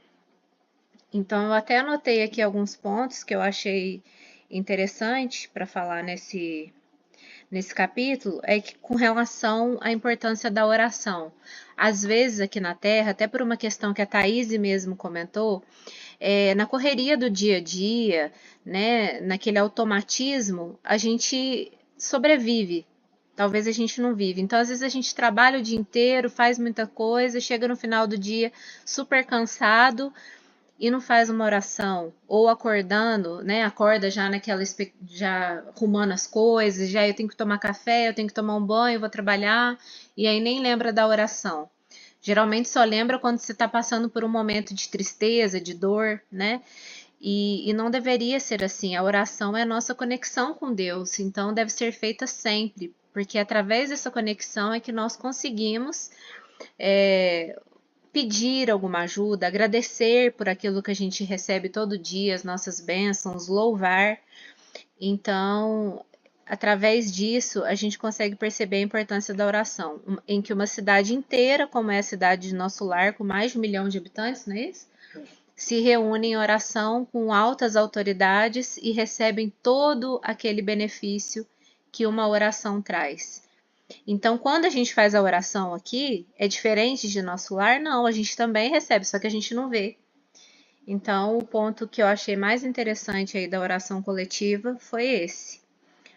S2: Então, eu até anotei aqui alguns pontos que eu achei interessante para falar nesse capítulo, é que com relação à importância da oração. Às vezes, aqui na Terra, até por uma questão que a Thaís mesmo comentou, na correria do dia a dia, né, naquele automatismo, a gente sobrevive. Talvez a gente não vive. Então, às vezes a gente trabalha o dia inteiro, faz muita coisa, chega no final do dia super cansado, e não faz uma oração, ou acordando, né, acorda já já arrumando as coisas, já eu tenho que tomar café, eu tenho que tomar um banho, vou trabalhar, e aí nem lembra da oração. Geralmente só lembra quando você está passando por um momento de tristeza, de dor, né? E não deveria ser assim. A oração é a nossa conexão com Deus, então deve ser feita sempre, porque através dessa conexão é que nós conseguimos pedir alguma ajuda, agradecer por aquilo que a gente recebe todo dia, as nossas bênçãos, louvar. Então, através disso, a gente consegue perceber a importância da oração, em que uma cidade inteira, como é a cidade de nosso lar, com mais de 1 milhão de habitantes, não é isso? Se reúnem em oração com altas autoridades e recebem todo aquele benefício que uma oração traz. Então, quando a gente faz a oração aqui, é diferente de nosso lar? Não, a gente também recebe, só que a gente não vê. Então, o ponto que eu achei mais interessante aí da oração coletiva foi esse.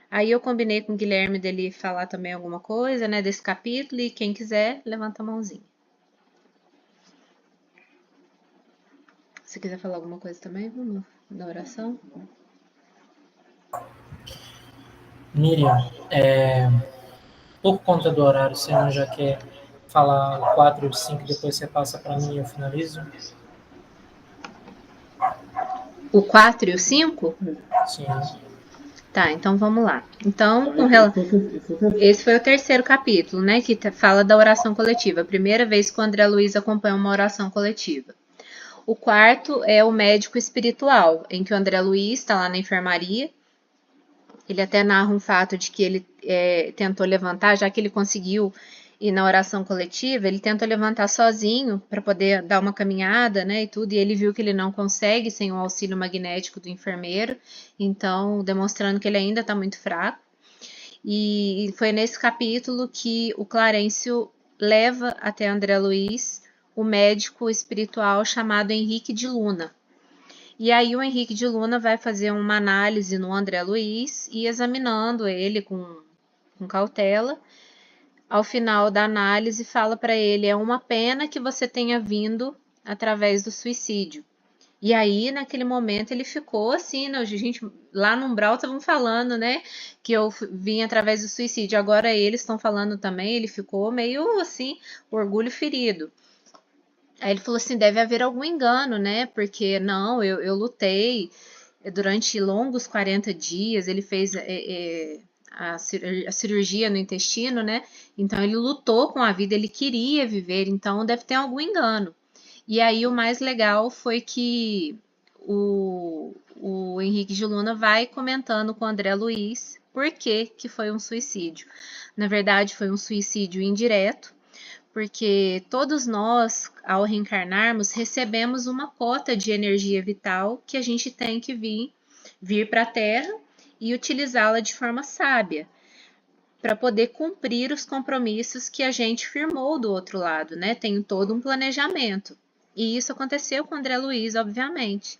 S2: Aí eu combinei com o Guilherme dele falar também alguma coisa, né, desse capítulo, e quem quiser, levanta a mãozinha. Se quiser falar alguma coisa também, vamos da oração.
S1: Miriam, por conta do horário, você não já quer falar o 4 e o 5, depois você passa para mim e eu finalizo?
S2: O 4 e o 5?
S1: Sim.
S2: Tá, então vamos lá. Então, esse foi o terceiro capítulo, né, que fala da oração coletiva. A primeira vez que o André Luiz acompanha uma oração coletiva. O quarto é o médico espiritual, em que o André Luiz está lá na enfermaria. Ele até narra um fato de que ele tentou levantar, já que ele conseguiu ir na oração coletiva, ele tentou levantar sozinho para poder dar uma caminhada, né, e tudo, e ele viu que ele não consegue sem o auxílio magnético do enfermeiro, então demonstrando que ele ainda está muito fraco. E foi nesse capítulo que o Clarencio leva até André Luiz o médico espiritual chamado Henrique de Luna. E aí o Henrique de Luna vai fazer uma análise no André Luiz e examinando ele com cautela. Ao final da análise fala para ele, é uma pena que você tenha vindo através do suicídio. E aí, naquele momento, ele ficou assim, né? Gente, lá no Umbral estavam falando, né, que eu vim através do suicídio. Agora eles estão falando também, ele ficou meio assim, orgulho ferido. Aí ele falou assim, deve haver algum engano, né? Porque não, eu lutei durante longos 40 dias, ele fez a cirurgia no intestino, né? Então ele lutou com a vida, ele queria viver, então deve ter algum engano. E aí o mais legal foi que o Henrique de Luna vai comentando com o André Luiz por que foi um suicídio. Na verdade, foi um suicídio indireto, porque todos nós, ao reencarnarmos, recebemos uma cota de energia vital que a gente tem que vir para a Terra e utilizá-la de forma sábia, para poder cumprir os compromissos que a gente firmou do outro lado, né? Tem todo um planejamento. E isso aconteceu com o André Luiz, obviamente.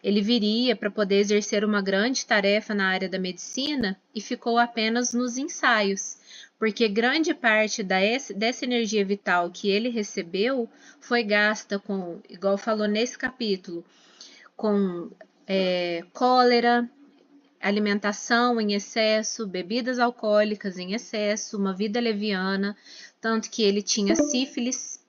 S2: Ele viria para poder exercer uma grande tarefa na área da medicina e ficou apenas nos ensaios, porque grande parte dessa energia vital que ele recebeu foi gasta com, igual falou nesse capítulo, com cólera, alimentação em excesso, bebidas alcoólicas em excesso, uma vida leviana, tanto que ele tinha sífilis.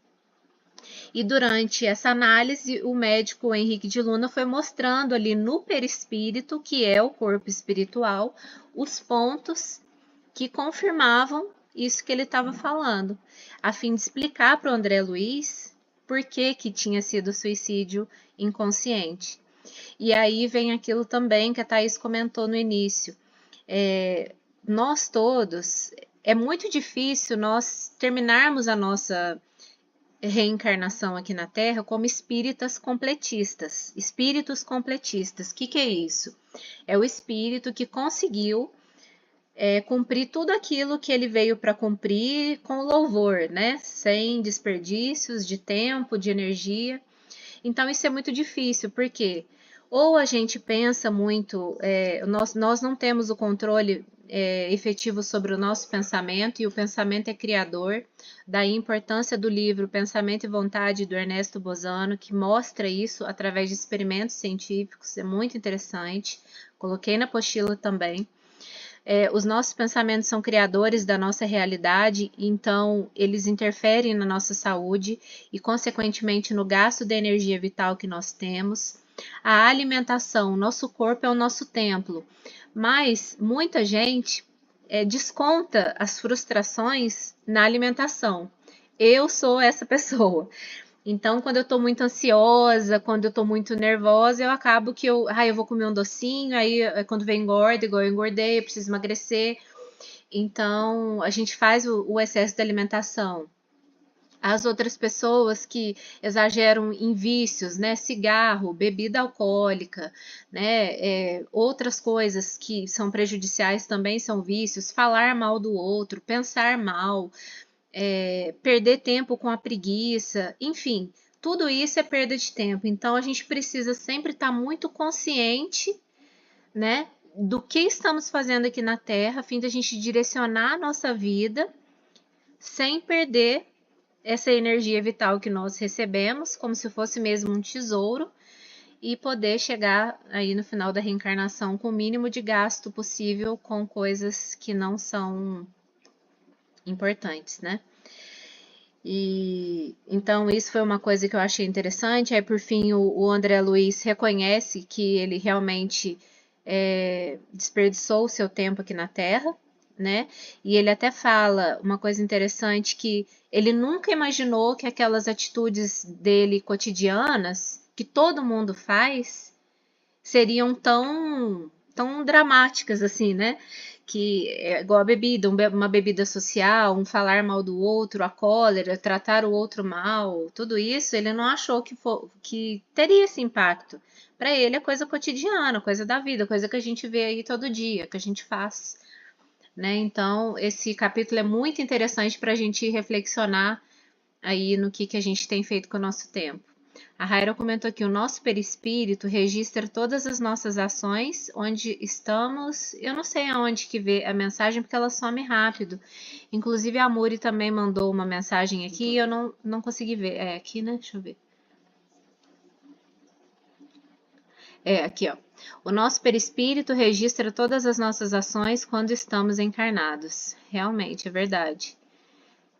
S2: E durante essa análise, o médico Henrique de Luna foi mostrando ali no perispírito, que é o corpo espiritual, os pontos que confirmavam isso que ele estava falando, a fim de explicar para o André Luiz por que tinha sido suicídio inconsciente. E aí vem aquilo também que a Thaís comentou no início. Nós todos, é muito difícil nós terminarmos a nossa reencarnação aqui na Terra como espíritos completistas. O que é isso? É o espírito que conseguiu cumprir tudo aquilo que ele veio para cumprir com louvor, né? Sem desperdícios de tempo, de energia. Então isso é muito difícil, porque ou a gente pensa muito, nós não temos o controle efetivo sobre o nosso pensamento, e o pensamento é criador. Daí a importância do livro Pensamento e Vontade, do Ernesto Bozano, que mostra isso através de experimentos científicos, é muito interessante. Coloquei na apostila também. Os nossos pensamentos são criadores da nossa realidade, então eles interferem na nossa saúde e, consequentemente, no gasto da energia vital que nós temos. A alimentação, nosso corpo é o nosso templo, mas muita gente desconta as frustrações na alimentação. Eu sou essa pessoa. Então, quando eu tô muito ansiosa, quando eu tô muito nervosa, eu acabo que eu vou comer um docinho, aí quando vem engorda, igual eu engordei, eu preciso emagrecer. Então, a gente faz o excesso de alimentação. As outras pessoas que exageram em vícios, né, cigarro, bebida alcoólica, né, outras coisas que são prejudiciais também são vícios, falar mal do outro, pensar mal, perder tempo com a preguiça, enfim, tudo isso é perda de tempo. Então a gente precisa sempre estar muito consciente, né, do que estamos fazendo aqui na Terra, a fim de a gente direcionar a nossa vida sem perder essa energia vital que nós recebemos, como se fosse mesmo um tesouro, e poder chegar aí no final da reencarnação com o mínimo de gasto possível com coisas que não são importantes, né? E então isso foi uma coisa que eu achei interessante. Aí por fim o André Luiz reconhece que ele realmente desperdiçou o seu tempo aqui na Terra, né? E ele até fala uma coisa interessante, que ele nunca imaginou que aquelas atitudes dele cotidianas, que todo mundo faz, seriam tão dramáticas assim, né? Que é igual a bebida, uma bebida social, um falar mal do outro, a cólera, tratar o outro mal, tudo isso, ele não achou que teria esse impacto. Para ele é coisa cotidiana, coisa da vida, coisa que a gente vê aí todo dia, que a gente faz, né? Então, esse capítulo é muito interessante para a gente reflexionar aí no que a gente tem feito com o nosso tempo. A Raira comentou que o nosso perispírito registra todas as nossas ações, onde estamos. Eu não sei aonde que vê a mensagem, porque ela some rápido. Inclusive a Muri também mandou uma mensagem aqui e eu não consegui ver. É aqui, né? Deixa eu ver. Aqui, ó. O nosso perispírito registra todas as nossas ações quando estamos encarnados. Realmente, é verdade.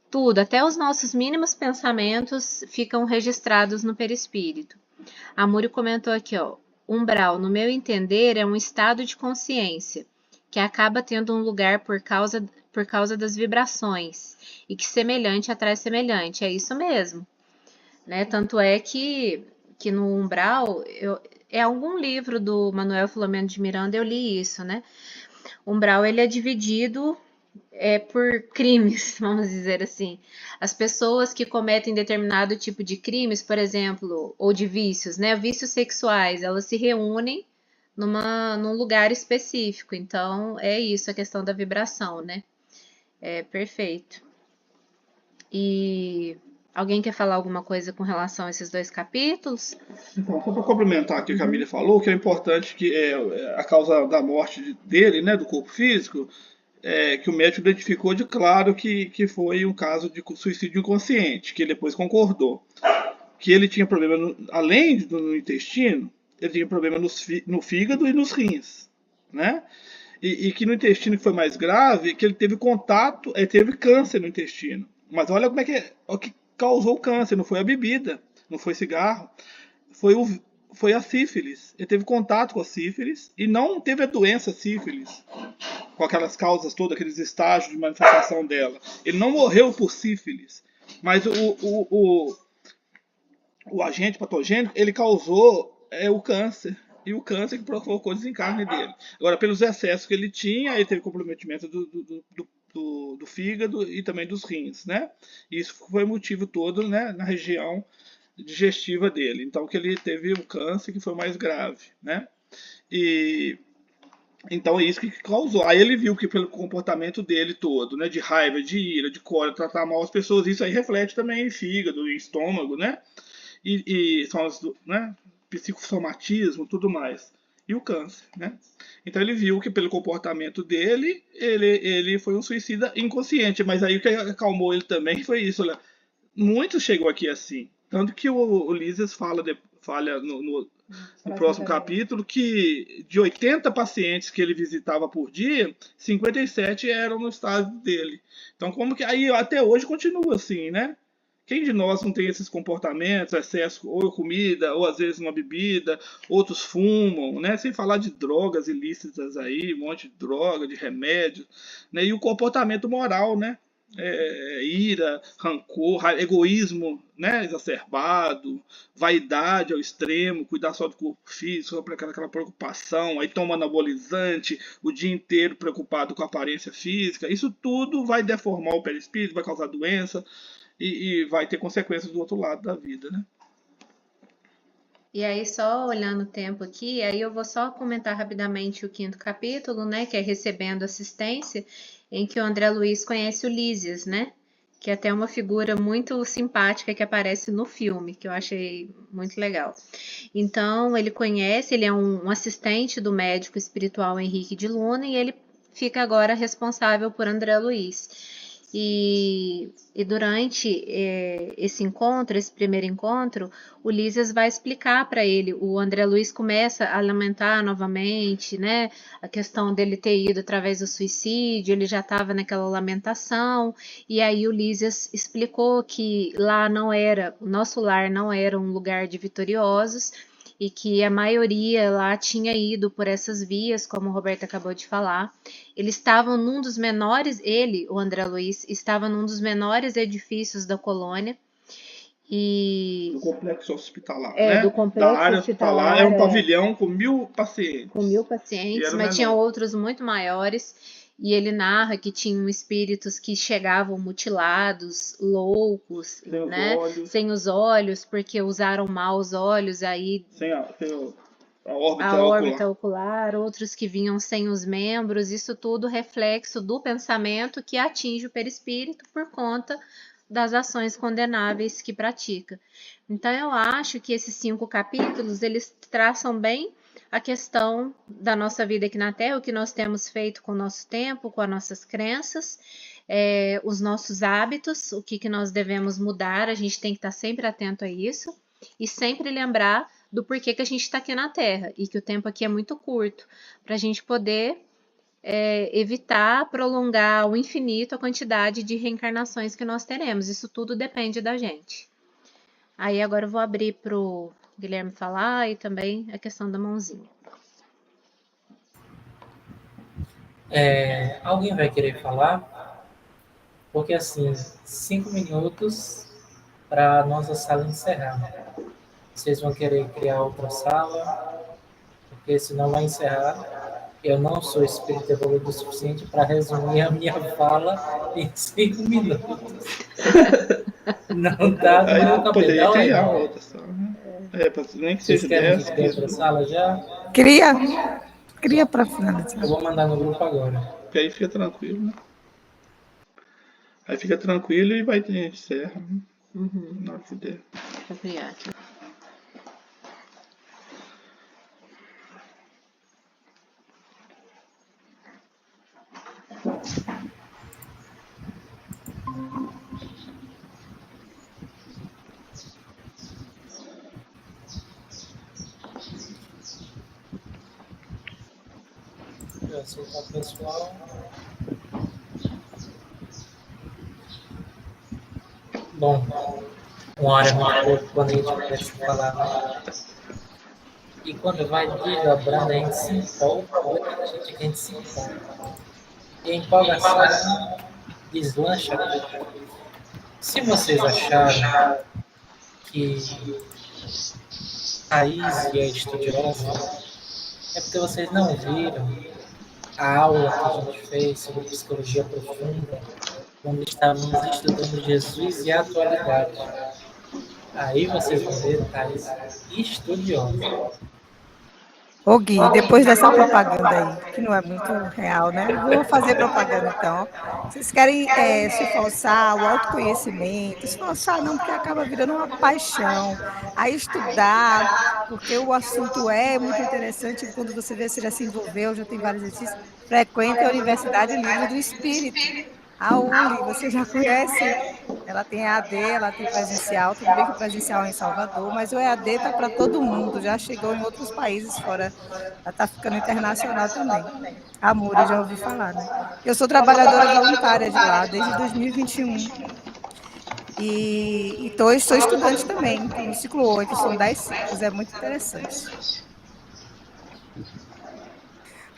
S2: Tudo, até os nossos mínimos pensamentos ficam registrados no perispírito. A Muri comentou aqui, ó, umbral, no meu entender, é um estado de consciência que acaba tendo um lugar por causa das vibrações e que semelhante atrai semelhante. É isso mesmo, né? Tanto é que no umbral, algum livro do Manuel Filomeno de Miranda eu li isso, né? O umbral, ele é dividido por crimes, vamos dizer assim. As pessoas que cometem determinado tipo de crimes, por exemplo, ou de vícios, né? Vícios sexuais, elas se reúnem num lugar específico. Então, é isso, a questão da vibração, né? Perfeito. E alguém quer falar alguma coisa com relação a esses dois capítulos?
S3: Então, só para complementar aqui o que a Camila falou, que é importante que a causa da morte dele, né, do corpo físico, que o médico identificou de claro que foi um caso de suicídio inconsciente, que ele depois concordou. Que ele tinha problema, além do intestino, ele tinha problema no fígado e nos rins, né? E que no intestino que foi mais grave, que ele teve teve câncer no intestino. Mas olha como o que causou o câncer, não foi a bebida, não foi cigarro, foi a sífilis. Ele teve contato com a sífilis e não teve a doença sífilis, com aquelas causas todas, aqueles estágios de manifestação dela. Ele não morreu por sífilis, mas o agente patogênico, ele causou o câncer. E o câncer que provocou o desencarne dele. Agora, pelos excessos que ele tinha, ele teve comprometimento do fígado e também dos rins, né? Isso foi o motivo todo, né, na região digestiva dele. Então, que ele teve um câncer que foi mais grave, né? Então é isso que causou. Aí ele viu que pelo comportamento dele todo, né, de raiva, de ira, de cólera, tratar mal as pessoas, isso aí reflete também em fígado, em estômago, né? E são as, né, psicossomatismo, tudo mais. E o câncer, né? Então ele viu que pelo comportamento dele, ele foi um suicida inconsciente. Mas aí o que acalmou ele também foi isso, olha, muitos chegam aqui assim. Tanto que o Ulisses fala no próximo capítulo, que de 80 pacientes que ele visitava por dia, 57 eram no estado dele. Então, como que aí até hoje continua assim, né? Quem de nós não tem esses comportamentos, excesso ou comida, ou às vezes uma bebida, outros fumam, né? Sem falar de drogas ilícitas aí, um monte de droga, de remédio, né? E o comportamento moral, né? Ira, rancor, egoísmo, né, exacerbado, vaidade ao extremo, cuidar só do corpo físico, aquela preocupação, aí toma anabolizante, o dia inteiro preocupado com a aparência física, isso tudo vai deformar o perispírito, vai causar doença e vai ter consequências do outro lado da vida, né?
S2: E aí, só olhando o tempo aqui, aí eu vou só comentar rapidamente o 5º capítulo, né, que é Recebendo Assistência, em que o André Luiz conhece o Lísias, né, que é até uma figura muito simpática que aparece no filme, que eu achei muito legal. Então, ele é um assistente do médico espiritual Henrique de Luna, e ele fica agora responsável por André Luiz. E durante esse primeiro encontro, o Lísias vai explicar para ele. O André Luiz começa a lamentar novamente, né? A questão dele ter ido através do suicídio, ele já estava naquela lamentação, e aí o Lísias explicou que o nosso lar não era um lugar de vitoriosos, e que a maioria lá tinha ido por essas vias, como o Roberto acabou de falar. Eles estavam num dos menores, o André Luiz, estava num dos menores edifícios da colônia.
S3: Do complexo hospitalar, né?
S2: Do complexo
S3: da área hospitalar, é um pavilhão com 1000 pacientes.
S2: Com 1000 pacientes, mas tinha outros muito maiores. E ele narra que tinham espíritos que chegavam mutilados, loucos, sem os olhos, porque usaram mal os olhos, aí
S3: sem a órbita
S2: ocular, outros que vinham sem os membros, isso tudo reflexo do pensamento que atinge o perispírito por conta das ações condenáveis que pratica. Então eu acho que esses 5 capítulos, eles traçam bem a questão da nossa vida aqui na Terra, o que nós temos feito com o nosso tempo, com as nossas crenças, os nossos hábitos, o que nós devemos mudar, a gente tem que estar sempre atento a isso, e sempre lembrar do porquê que a gente está aqui na Terra, e que o tempo aqui é muito curto, para a gente poder evitar prolongar ao infinito a quantidade de reencarnações que nós teremos. Isso tudo depende da gente. Aí agora eu vou abrir para o Guilherme falar, e também a questão da mãozinha.
S1: Alguém vai querer falar? Porque assim, 5 minutos para a nossa sala encerrar. Vocês vão querer criar outra sala? Porque senão vai encerrar. Eu não sou espírito evoluído o suficiente para resumir a minha fala em 5 minutos. Não dá no meu cabelo.
S3: Poderia criar outra sala, né? Nem que seja 10.
S1: Querem outra sala já?
S4: Cria para finalizar.
S1: Eu vou mandar no grupo agora.
S3: Porque aí fica tranquilo, né? Aí fica tranquilo e vai ter gente encerra. Na hora que der.
S2: Deixa eu criar aqui.
S1: Eu aceitar o pessoal. Bom, uma hora é muito pouco quando a gente começa a falar, né? E quando vai desdobrando, a gente se empolga, a gente se empolga. E a empolgação deslancha tudo. Se vocês acharam que a Izzy é estudiosa, é porque vocês não viram a aula que a gente fez sobre psicologia profunda, quando estávamos estudando Jesus e a atualidade. Aí vocês vão ver Thais estudiosa.
S4: Ô Gui, depois dessa propaganda aí, que não é muito real, né? Vou fazer propaganda então. Vocês querem se forçar o autoconhecimento, se forçar não, porque acaba virando uma paixão. Aí estudar, porque o assunto é muito interessante, quando você vê, você já se envolveu, já tem vários exercícios, frequente a Universidade Livre do Espírito, a ULI, você já conhece Ela tem EAD, ela tem presencial, tudo bem que o presencial é em Salvador, mas o EAD está para todo mundo, já chegou em outros países fora, já está ficando internacional também. A Moura, já ouvi falar, né? Eu sou trabalhadora voluntária de lá desde 2021 e sou estudante também, estou no ciclo 8, são 10 ciclos, é muito interessante.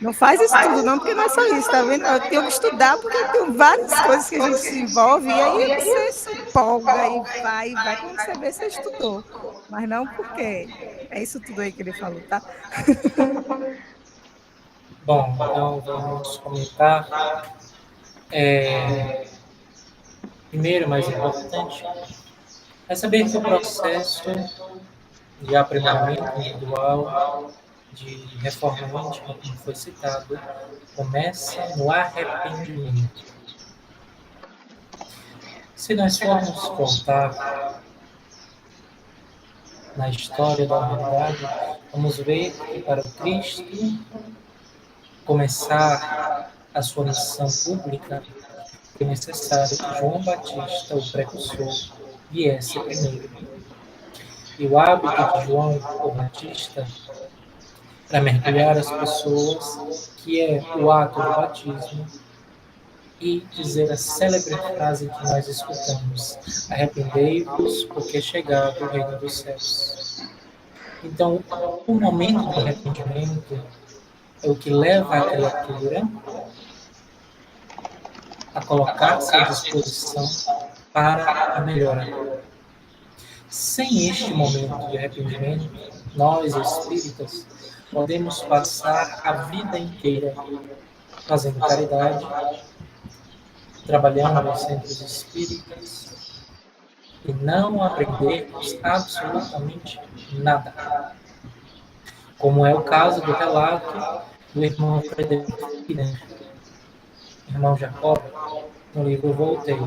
S4: Não faz isso tudo não, porque não é só isso, tá vendo? Eu tenho que estudar, porque tem várias coisas que a gente se envolve, e aí você se empolga e vai, quando você vê, você estudou. Mas não porque é isso tudo aí que ele falou, tá?
S1: Bom, então vamos comentar. Primeiro, mais importante, é saber que o processo de aprimoramento individual, de reforma íntima, como foi citado, começa no arrependimento. Se nós formos voltar na história da humanidade, vamos ver que para o Cristo começar a sua missão pública, foi necessário que João Batista, o precursor, viesse primeiro. E o hábito de João o Batista para mergulhar as pessoas, que é o ato do batismo, e dizer a célebre frase que nós escutamos: arrependei-vos, porque é chegado o reino dos céus. Então, o momento do arrependimento é o que leva a criatura a colocar-se à disposição para a melhora. Sem este momento de arrependimento, nós, espíritas, podemos passar a vida inteira fazendo caridade, trabalhando nos centros espíritas e não aprendermos absolutamente nada. Como é o caso do relato do irmão Frederico Spinner, irmão Jacob, no livro Voltei.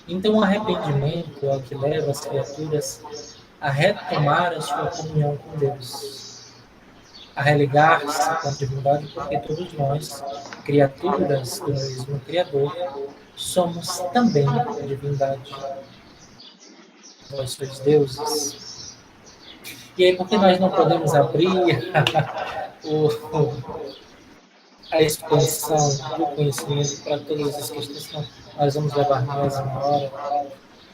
S1: Então, o arrependimento é o que leva as criaturas a retomar a sua comunhão com Deus, a religar-se com a divindade, porque todos nós, criaturas do mesmo Criador, somos também a divindade. Nós somos deuses. E aí, por que nós não podemos abrir a expansão do conhecimento para todas as questões? Não, nós vamos levar mais uma hora.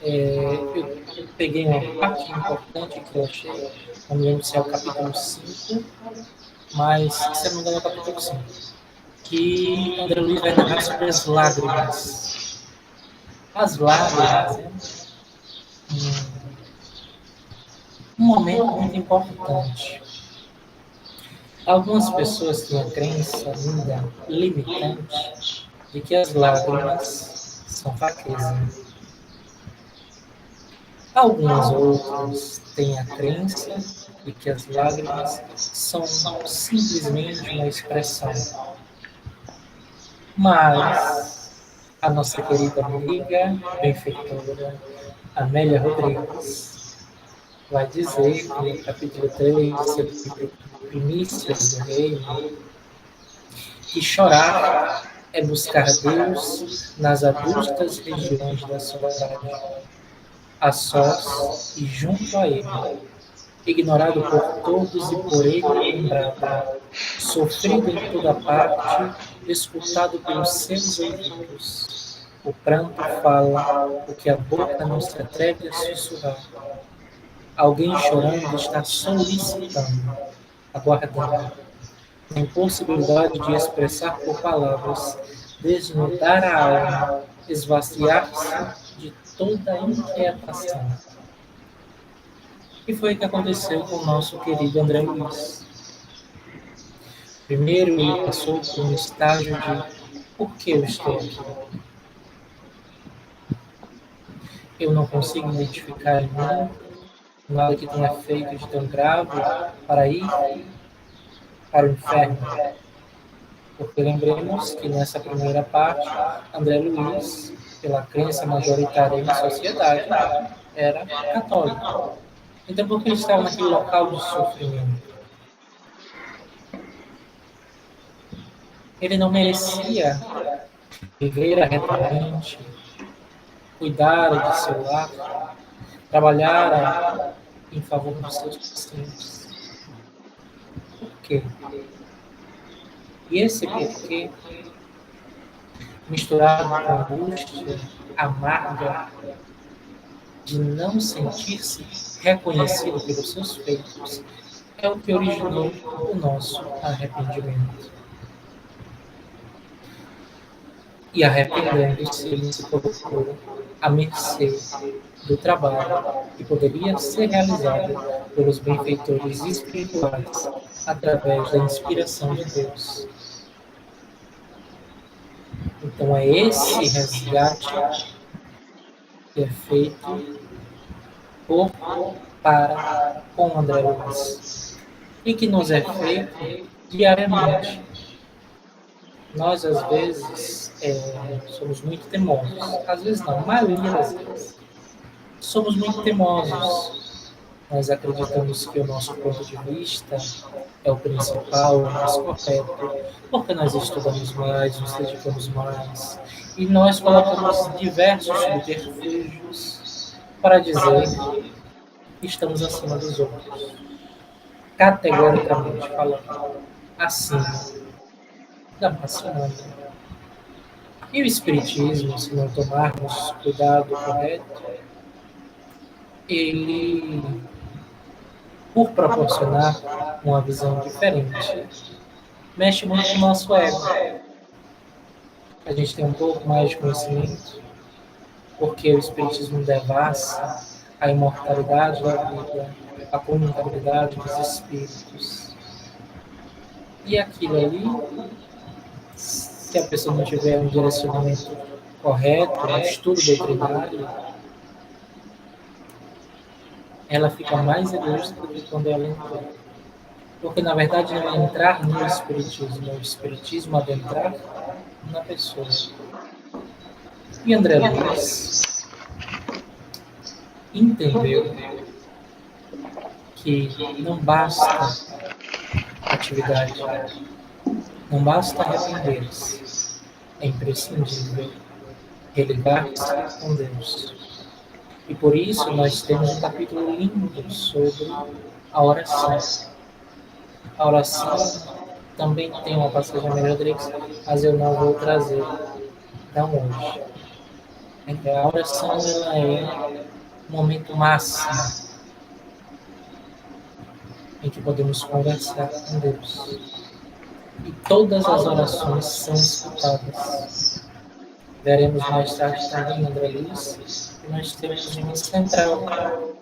S1: Eu peguei uma parte importante que eu achei, não me lembro se é o capítulo 5, mas se não me engano é o capítulo 5, que André Luiz vai narrar sobre as lágrimas. As lágrimas é um momento muito importante. Algumas pessoas têm a crença ainda limitante de que as lágrimas são fraqueza. Alguns outros têm a crença de que as lágrimas são simplesmente uma expressão. Mas a nossa querida amiga, benfeitora, Amélia Rodrigues, vai dizer no capítulo 3, sobre primícias do reino, que chorar é buscar Deus nas adustas regiões da soledade, a sós e junto a Ele, ignorado por todos e por Ele lembrado, sofrido em toda parte, escutado pelos seus ouvidos. O pranto fala o que a boca não se atreve a sussurrar. Alguém chorando está solicitando, aguardando, a impossibilidade de expressar por palavras, desnudar a alma, esvaziar-se de toda a inquietação. E foi o que aconteceu com o nosso querido André Luiz. Primeiro ele passou por um estágio de por que eu estou aqui? Eu não consigo identificar em mim nada que tenha feito de tão grave para ir para o inferno. Porque lembremos que nessa primeira parte, André Luiz, pela crença majoritária na sociedade, era católico. Então, por que ele estava naquele local de sofrimento? Ele não merecia viver arretamente, cuidara de seu lar, trabalhara em favor dos seus pacientes. Por quê? E esse porquê, misturado com a angústia amarga de não sentir-se reconhecido pelos seus feitos, é o que originou o nosso arrependimento. E arrependendo-se, ele se colocou à mercê do trabalho que poderia ser realizado pelos benfeitores espirituais através da inspiração de Deus. Então é esse resgate que é feito para com André Luiz e que nos é feito diariamente. Nós, às vezes, somos muito teimosos. Às vezes não, a maioria das vezes. Somos muito teimosos. Nós acreditamos que o nosso ponto de vista é o principal, o mais correto, porque nós estudamos mais, nos dedicamos mais, e nós colocamos diversos subterfúgios para dizer que estamos acima dos outros. Categoricamente falando, acima da massa humana. E o Espiritismo, se não tomarmos cuidado correto, ele, por proporcionar uma visão diferente, mexe muito com o nosso ego. A gente tem um pouco mais de conhecimento, porque o Espiritismo devassa a imortalidade da vida, a comunicabilidade dos espíritos. E aquilo ali, se a pessoa não tiver um direcionamento correto, um estudo doutrinário, ela fica mais egoísta do que quando ela entrou. Porque, na verdade, não é entrar no Espiritismo, é o Espiritismo adentrar na pessoa. E André Luiz entendeu que não basta atividade, não basta arrepender-se, é imprescindível religar-se com Deus. E por isso nós temos um capítulo lindo sobre a oração. A oração também tem uma passagem da Amélia Rodrigues, mas eu não vou trazer, não hoje. A oração ela é o momento máximo em que podemos conversar com Deus. E todas as orações são escutadas. Veremos mais tarde também, André Luiz, que nós temos uma central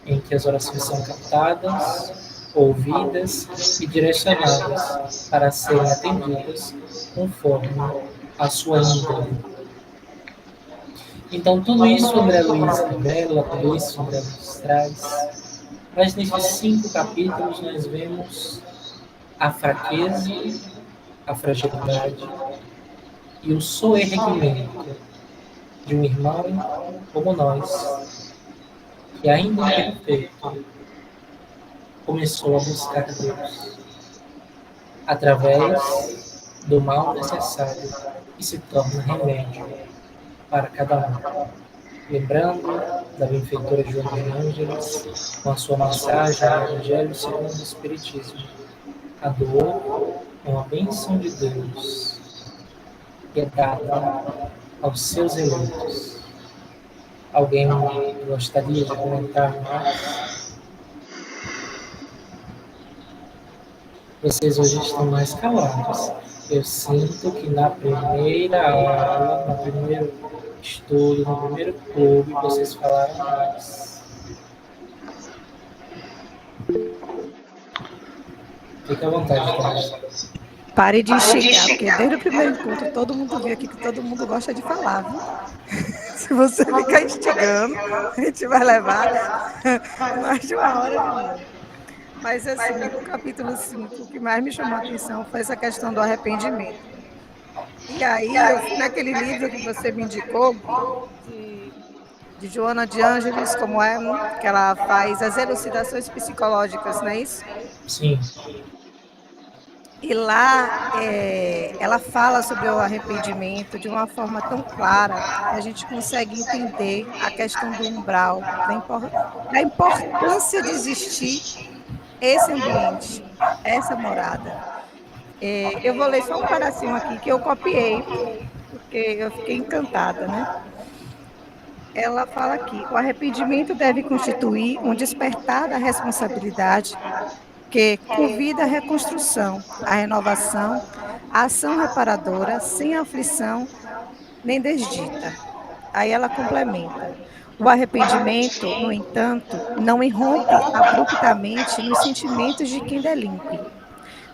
S1: em que as orações são captadas, ouvidas e direcionadas para serem atendidas conforme a sua índole. Então, tudo isso André Luiz revela, tudo isso André Luiz traz. Mas nesses 5 capítulos nós vemos a fraqueza, a fragilidade e o soerguimento de um irmão como nós, que ainda imperfeito, começou a buscar Deus através do mal necessário que se torna remédio para cada um. Lembrando da benfeitora Joana de Ângeles, com a sua mensagem no Evangelho segundo o Espiritismo, a dor é uma bênção de Deus que é dada aos seus eleitos. Alguém gostaria de comentar mais? Vocês hoje estão mais calados. Eu sinto que na primeira aula, no primeiro estudo, no primeiro clube, vocês falaram mais. Fique à vontade, tá?
S4: Pare de instigar, porque desde o primeiro encontro todo mundo viu aqui que todo mundo gosta de falar, viu? Se você ficar instigando, a gente vai levar mais de 1 hora de novo. Mas assim, no capítulo 5, o que mais me chamou a atenção foi essa questão do arrependimento. E aí, eu fui naquele livro que você me indicou, de Joana de Ângeles, como é, que ela faz as elucidações psicológicas, não é isso?
S1: Sim.
S4: E lá ela fala sobre o arrependimento de uma forma tão clara que a gente consegue entender a questão do umbral, da importância de existir esse ambiente, essa morada. Eu vou ler só um pedacinho aqui que eu copiei, porque eu fiquei encantada, né? Ela fala aqui: o arrependimento deve constituir um despertar da responsabilidade que convida à reconstrução, à renovação, à ação reparadora, sem aflição nem desdita. Aí ela complementa: o arrependimento, no entanto, não irrompe abruptamente nos sentimentos de quem delinque.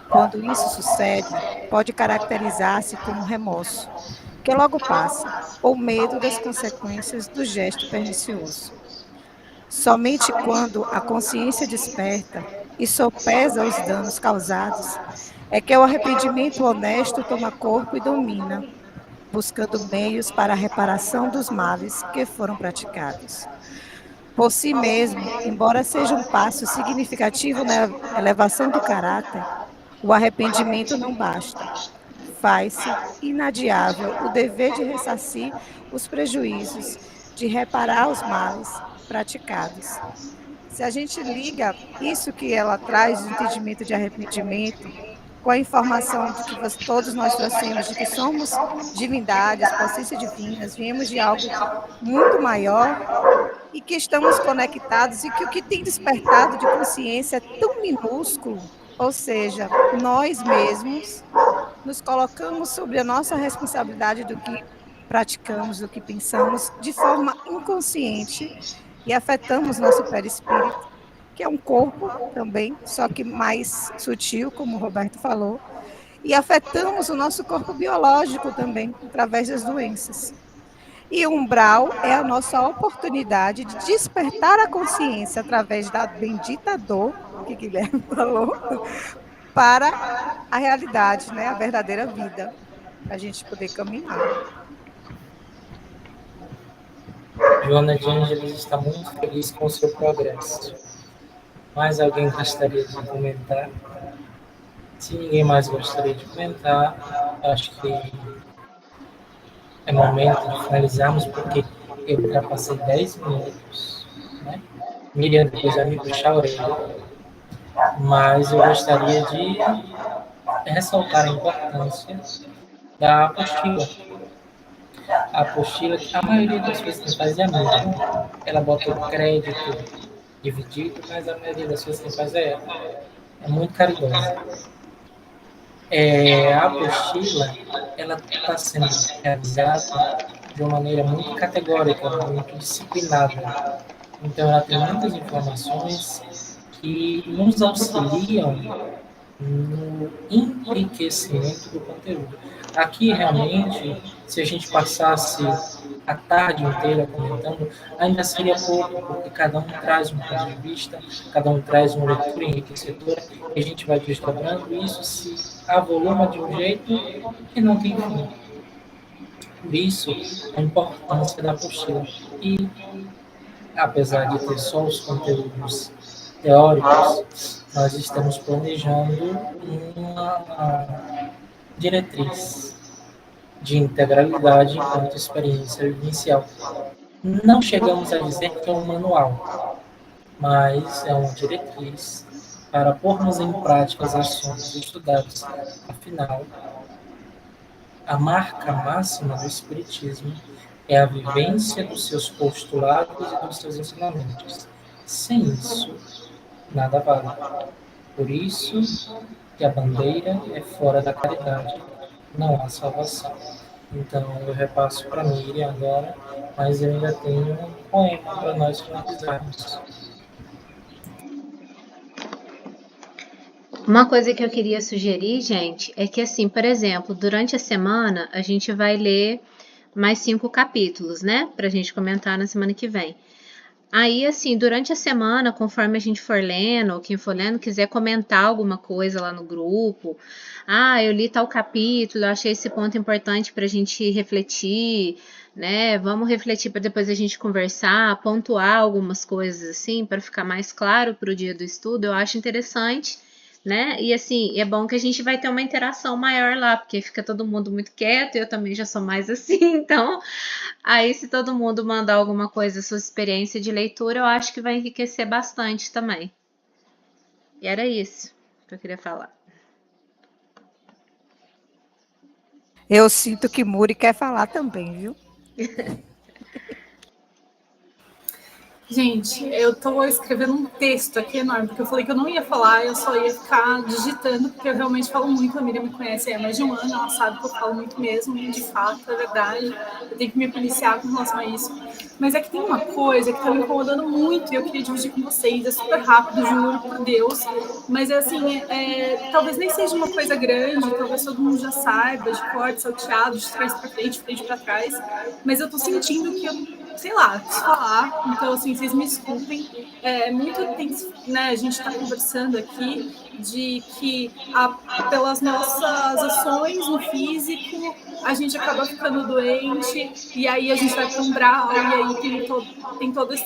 S4: Quando isso sucede, pode caracterizar-se como remorso, que logo passa, ou medo das consequências do gesto pernicioso. Somente quando a consciência desperta e sopesa os danos causados, é que o arrependimento honesto toma corpo e domina, buscando meios para a reparação dos males que foram praticados. Por si mesmo, embora seja um passo significativo na elevação do caráter, o arrependimento não basta. Faz-se inadiável o dever de ressarcir os prejuízos, de reparar os males praticados. Se a gente liga isso que ela traz, o entendimento de arrependimento, com a informação de que todos nós trouxemos, de que somos divindades, potências divinas, viemos de algo muito maior e que estamos conectados e que o que tem despertado de consciência é tão minúsculo, ou seja, nós mesmos nos colocamos sobre a nossa responsabilidade do que praticamos, do que pensamos, de forma inconsciente e afetamos nosso perispírito, que é um corpo também, só que mais sutil, como o Roberto falou, e afetamos o nosso corpo biológico também, através das doenças. E o umbral é a nossa oportunidade de despertar a consciência através da bendita dor, que Guilherme falou, para a realidade, né, a verdadeira vida, para a gente poder caminhar.
S1: Joana de Ângeles está muito feliz com o seu progresso. Mais alguém gostaria de comentar? Se ninguém mais gostaria de comentar, acho que é momento de finalizarmos, porque eu ultrapassei 10 minutos, né? Miriam depois vai me puxar a orelha, mas eu gostaria de ressaltar a importância da apostila. A apostila, a maioria das pessoas que faz é a mesma. Ela bota o crédito dividido, mas a maioria das pessoas que faz é ela. É muito caridosa. A apostila, ela está sendo realizada de uma maneira muito categórica, muito disciplinada. Então, ela tem muitas informações que nos auxiliam no enriquecimento do conteúdo. Aqui, realmente, se a gente passasse a tarde inteira comentando, ainda seria pouco, porque cada um traz um ponto de vista, cada um traz uma leitura enriquecedora, e a gente vai desdobrando isso, se avoluma de um jeito que não tem fim. Por isso, a importância da apostila. E, apesar de ter só os conteúdos teóricos, nós estamos planejando uma diretriz de integralidade enquanto experiência vivencial. Não chegamos a dizer que é um manual, mas é uma diretriz para pormos em prática as ações estudadas. Afinal, a marca máxima do Espiritismo é a vivência dos seus postulados e dos seus ensinamentos. Sem isso, nada vale. Por isso que a bandeira é fora da caridade, não há salvação. Então eu repasso para Miriam agora, mas eu ainda tenho um poema para nós finalizarmos.
S2: Uma coisa que eu queria sugerir, gente, é que assim, por exemplo, durante a semana a gente vai ler mais 5 capítulos, né? Pra gente comentar na semana que vem. Aí, assim, durante a semana, conforme a gente for lendo, ou quem for lendo, quiser comentar alguma coisa lá no grupo. Ah, eu li tal capítulo, eu achei esse ponto importante pra gente refletir, né? Vamos refletir para depois a gente conversar, pontuar algumas coisas assim, para ficar mais claro pro dia do estudo. Eu acho interessante, né? E assim, é bom que a gente vai ter uma interação maior lá, porque fica todo mundo muito quieto, eu também já sou mais assim, então aí se todo mundo mandar alguma coisa, sua experiência de leitura, eu acho que vai enriquecer bastante também. E era isso que eu queria falar.
S4: Eu sinto que Muri quer falar também, viu?
S6: Gente, eu tô escrevendo um texto aqui enorme, porque eu falei que eu não ia falar, eu só ia ficar digitando, porque eu realmente falo muito. A Miriam me conhece há mais de um ano, ela sabe que eu falo muito mesmo, de fato, é verdade. Eu tenho que me policiar com relação a isso. Mas é que tem uma coisa que tá me incomodando muito e eu queria dividir com vocês. É super rápido, juro por Deus. Mas é assim, talvez nem seja uma coisa grande, talvez todo mundo já saiba, de corte, salteado, de trás pra frente, frente pra trás. Mas eu tô sentindo que eu sei lá, quis falar, então assim, vocês me desculpem, muito tem, né, a gente está conversando aqui de que pelas nossas ações no físico, a gente acaba ficando doente, e aí a gente vai para um umbral, e aí tem todo esse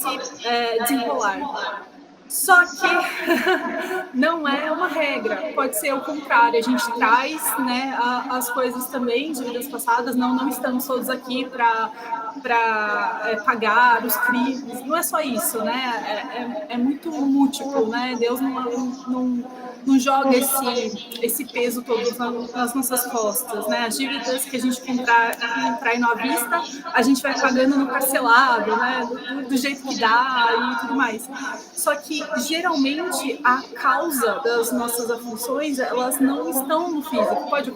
S6: desenrolar. Só que não é uma regra, pode ser o contrário, a gente traz, né, as coisas também de vidas passadas, não estamos todos aqui para pagar os crimes, não é só isso, né, é muito múltiplo, né, Deus não joga esse peso todo nas nossas costas, né, as dívidas que a gente contrai à vista, a gente vai pagando no parcelado, né, do jeito que dá e tudo mais. Só que geralmente a causa das nossas aflições, elas não estão no físico. Pode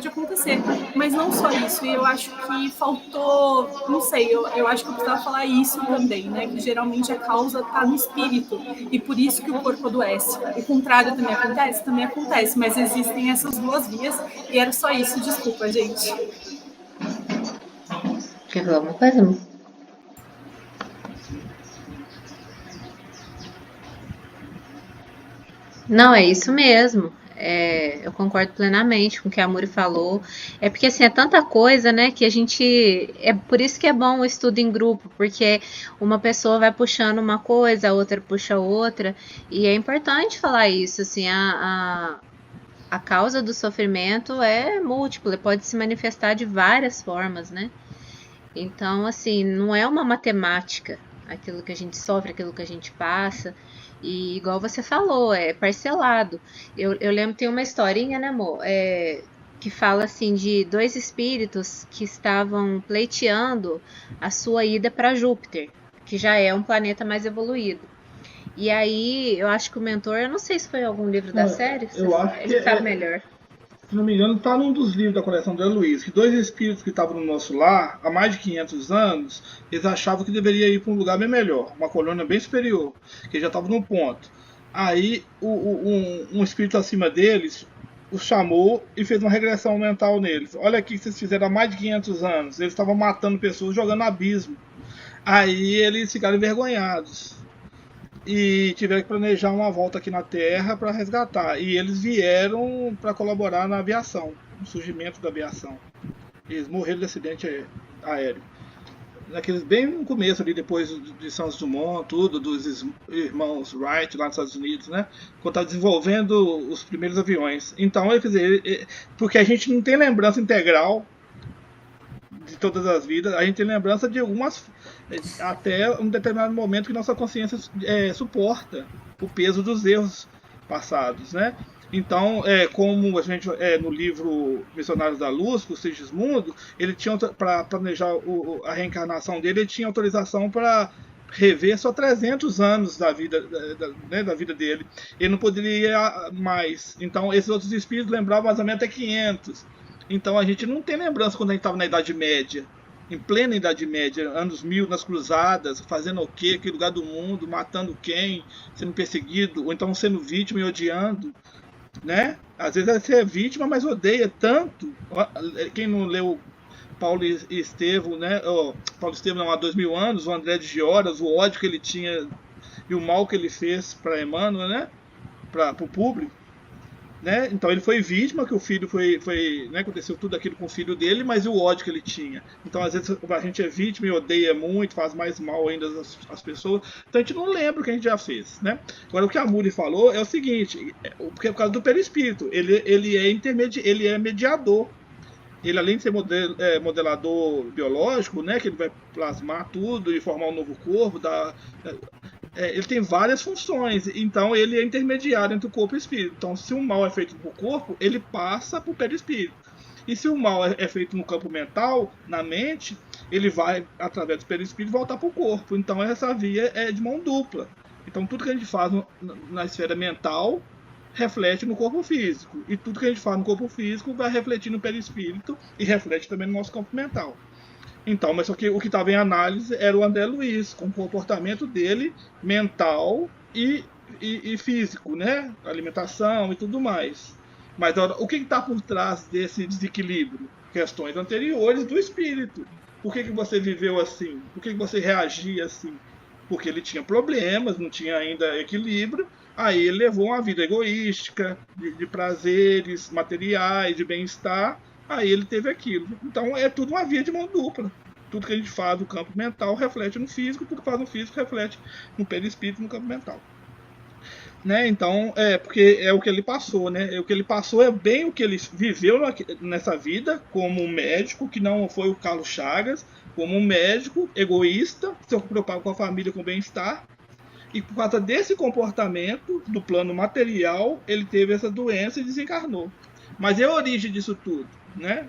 S6: acontecer, mas não só isso. E eu acho que faltou, não sei, eu acho que eu precisava falar isso também, né? Que geralmente a causa está no espírito e por isso que o corpo adoece. O contrário também acontece, mas existem essas duas vias e era só isso. Desculpa, gente.
S2: Quer falar alguma coisa, amor? Não, é isso mesmo. Eu concordo plenamente com o que a Muri falou. É porque assim, é tanta coisa, né, que a gente. É por isso que é bom o estudo em grupo, porque uma pessoa vai puxando uma coisa, a outra puxa outra. E é importante falar isso, assim, a causa do sofrimento é múltipla, pode se manifestar de várias formas, né? Então, assim, não é uma matemática aquilo que a gente sofre, aquilo que a gente passa. E igual você falou, é parcelado. Eu lembro, tem uma historinha, né, amor? Que fala assim de dois espíritos que estavam pleiteando a sua ida para Júpiter, que já é um planeta mais evoluído. E aí, eu acho que o mentor, eu não sei se foi algum livro da série,
S3: eu acho
S2: ele
S3: que
S2: sabe melhor.
S3: Se não me engano, está num dos livros da coleção do Luiz, que dois espíritos que estavam no nosso lar há mais de 500 anos, eles achavam que deveria ir para um lugar bem melhor, uma colônia bem superior, que já estava num ponto. Aí um espírito acima deles os chamou e fez uma regressão mental neles. Olha aqui que vocês fizeram há mais de 500 anos, eles estavam matando pessoas, jogando no abismo. Aí eles ficaram envergonhados e tiveram que planejar uma volta aqui na Terra para resgatar. E eles vieram para colaborar na aviação, no surgimento da aviação. Eles morreram de acidente aéreo. Naqueles, bem no começo ali, depois de Santos Dumont, tudo, dos irmãos Wright lá nos Estados Unidos, né? Quando estava desenvolvendo os primeiros aviões. Então, quer dizer, porque a gente não tem lembrança integral de todas as vidas, a gente tem lembrança de algumas, até um determinado momento que nossa consciência suporta o peso dos erros passados, né? Então, como a gente no livro Missionários da Luz, por Sigismundo, ele tinha, para planejar a reencarnação dele, ele tinha autorização para rever só 300 anos da vida, da vida dele. Ele não poderia ir mais. Então, esses outros espíritos lembravam mais ou menos até 500. Então, a gente não tem lembrança quando a gente estava na Idade Média, em plena Idade Média, anos 1000, nas cruzadas, fazendo o quê, que lugar do mundo, matando quem, sendo perseguido, ou então sendo vítima e odiando, né? Às vezes você é vítima, mas odeia tanto. Quem não leu Paulo e Estevão, né? Paulo e Estevão, há 2000 anos, o André de Gioras, o ódio que ele tinha e o mal que ele fez para Emmanuel, né? Para o público. Né? Então ele foi vítima, que o filho foi né? Aconteceu tudo aquilo com o filho dele, mas e o ódio que ele tinha. Então às vezes a gente é vítima e odeia muito, faz mais mal ainda às pessoas. Então a gente não lembra o que a gente já fez, né? Agora o que a Muri falou é o seguinte, porque é por causa do perispírito, ele é mediador. Ele, além de ser modelador biológico, né, que ele vai plasmar tudo e formar um novo corpo, ele tem várias funções, então ele é intermediário entre o corpo e o espírito. Então, se o mal é feito no corpo, ele passa para o perispírito. E se o mal é feito no campo mental, na mente, ele vai, através do perispírito, voltar para o corpo. Então, essa via é de mão dupla. Então, tudo que a gente faz na esfera mental reflete no corpo físico. E tudo que a gente faz no corpo físico vai refletir no perispírito e reflete também no nosso campo mental. Então, mas só que o que estava em análise era o André Luiz, com o comportamento dele mental e físico, né? Alimentação e tudo mais. Mas o que está por trás desse desequilíbrio? Questões anteriores do espírito. Por que você viveu assim? Por que você reagia assim? Porque ele tinha problemas, não tinha ainda equilíbrio. Aí ele levou uma vida egoística, de prazeres materiais, de bem-estar. Aí ele teve aquilo. Então é tudo uma via de mão dupla. Tudo que a gente faz no campo mental reflete no físico, tudo que faz no físico reflete no perispírito, no campo mental. Né? Então, porque é o que ele passou, né? O que ele passou é bem o que ele viveu nessa vida, como um médico, que não foi o Carlos Chagas, como um médico egoísta, que se preocupava com a família, com o bem-estar. E por causa desse comportamento, do plano material, ele teve essa doença e desencarnou. Mas é a origem disso tudo, né?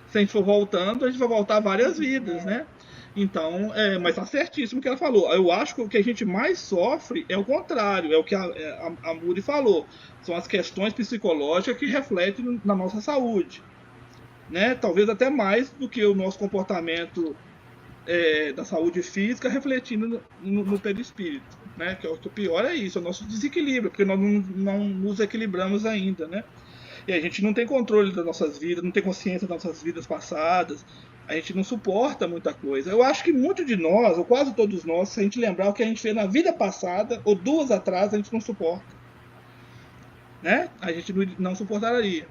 S3: Se a gente for voltando, a gente vai voltar várias vidas, né? Então, mas tá certíssimo o que ela falou. Eu acho que o que a gente mais sofre é o contrário, é o que a Muri falou. São as questões psicológicas que refletem na nossa saúde, né? Talvez até mais do que o nosso comportamento da saúde física refletindo no perispírito, né? Que o pior é isso, é o nosso desequilíbrio, porque nós não nos equilibramos ainda, né? E a gente não tem controle das nossas vidas, não tem consciência das nossas vidas passadas, a gente não suporta muita coisa. Eu acho que muito de nós, ou quase todos nós, se a gente lembrar o que a gente fez na vida passada, ou duas atrás, a gente não suporta, né? A gente não suportaria.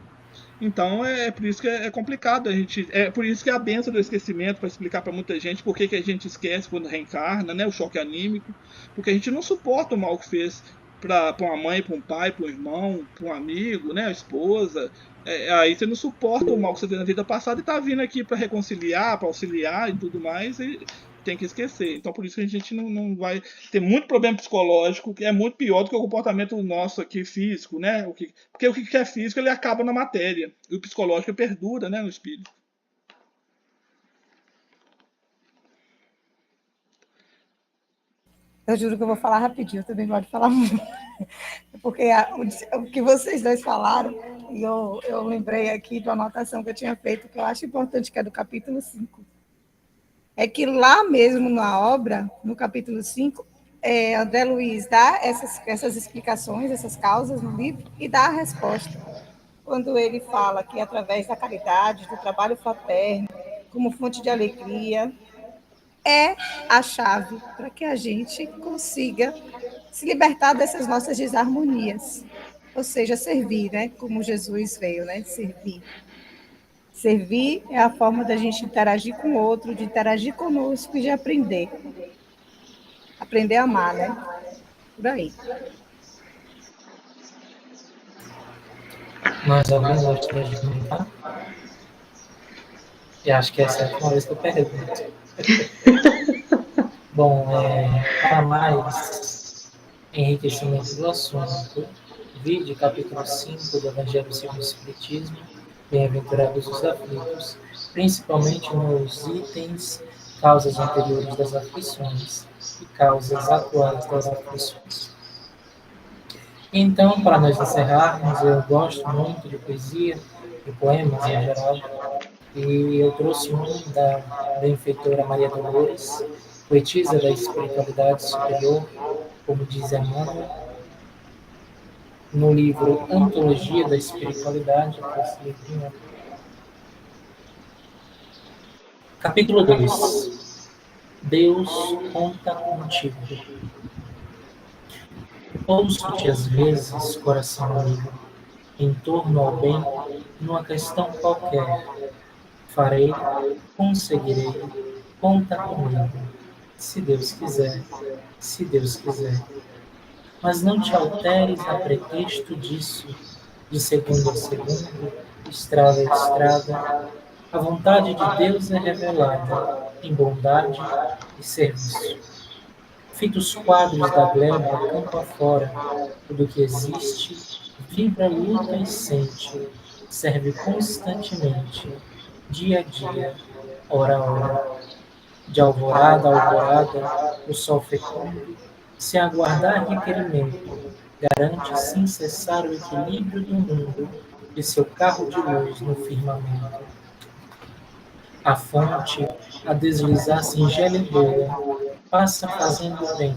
S3: Então é por isso que é complicado. É por isso que é a benção do esquecimento, para explicar para muita gente por que a gente esquece quando reencarna, né? O choque anímico, porque a gente não suporta o mal que fez para uma mãe, para um pai, para um irmão, para um amigo, né? A esposa. Aí você não suporta o mal que você fez na vida passada e está vindo aqui para reconciliar, para auxiliar e tudo mais, e tem que esquecer. Então por isso que a gente não vai ter muito problema psicológico, que é muito pior do que o comportamento nosso aqui físico, né? Porque o que é físico ele acaba na matéria, e o psicológico perdura, né, no espírito.
S4: Eu juro que eu vou falar rapidinho, eu também gosto de falar muito. Porque o que vocês dois falaram, e eu lembrei aqui de uma anotação que eu tinha feito, que eu acho importante, que é do capítulo 5. É que lá mesmo na obra, no capítulo 5, André Luiz dá essas explicações, essas causas no livro, e dá a resposta. Quando ele fala que através da caridade, do trabalho fraterno, como fonte de alegria, é a chave para que a gente consiga se libertar dessas nossas desarmonias. Ou seja, servir, né? Como Jesus veio, né? Servir. Servir é a forma da gente interagir com o outro, de interagir conosco e de aprender. Aprender a amar, né? Por aí.
S1: Mais alguém gostaria de comentar? E acho que essa é a última vez que eu pergunto. Bom, para mais enriquecimento do assunto, vide capítulo 5 do Evangelho segundo o Espiritismo, Bem-aventurados os aflitos, principalmente nos itens causas anteriores das aflições e causas atuais das aflições. Então, para nós encerrarmos, eu gosto muito de poesia, de poemas em geral, e eu trouxe um da benfeitora Maria Dolores, poetisa da espiritualidade superior, como diz Emmanuel, no livro Antologia da Espiritualidade, que é esse livrinho. Capítulo 2. Deus conta contigo. Ouço-te às vezes, coração amigo, em torno ao bem, numa questão qualquer. Farei, conseguirei, conta comigo, se Deus quiser, se Deus quiser. Mas não te alteres a pretexto disso, de segundo a segundo, estrada a estrada. A vontade de Deus é revelada em bondade e serviço. Fitos quadros da gleba campo afora, tudo que existe, vibra, luta e sente, serve constantemente, dia a dia, hora a hora. De alvorada a alvorada, o sol fecundo, sem aguardar requerimento, garante sem cessar o equilíbrio do mundo de seu carro de luz no firmamento. A fonte, a deslizar singela e boa, passa fazendo bem,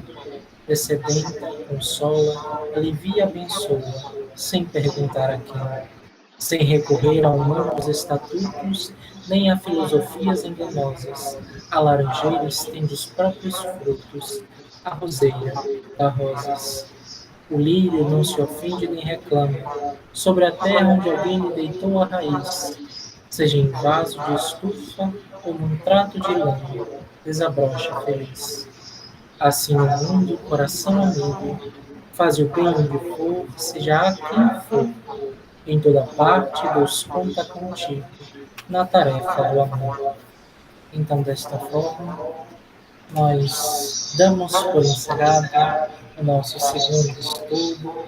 S1: descedenta, consola, alivia, abençoa, sem perguntar a quem, sem recorrer a humanos estatutos, nem a filosofias enganosas. A laranjeira estende os próprios frutos, a roseira dá rosas. O lírio não se ofende nem reclama, sobre a terra onde alguém lhe deitou a raiz, seja em vaso de estufa ou num trato de lã, desabrocha feliz. Assim no mundo, coração amigo, faz o bem onde for, seja a quem for. Em toda parte, Deus conta contigo, na tarefa do amor. Então, desta forma, nós damos por encerrado o nosso segundo estudo,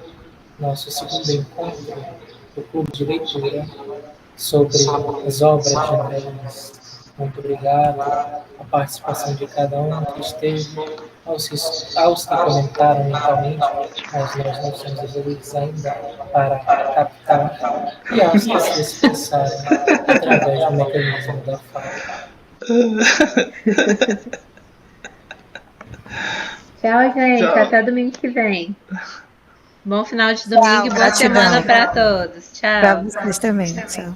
S1: nosso segundo encontro do Clube de Leitura sobre as obras de André Luiz. Muito obrigado a participação de cada um que esteve, aos que comentaram mentalmente, mas nós não somos evoluídos ainda para captar, e aos que se expressaram através do mecanismo da fala.
S2: Tchau, gente.
S3: Tchau.
S2: Até domingo que vem. Bom final de domingo e boa
S4: gratidão.
S2: semana para todos. Tchau.
S4: Para vocês também. Tchau.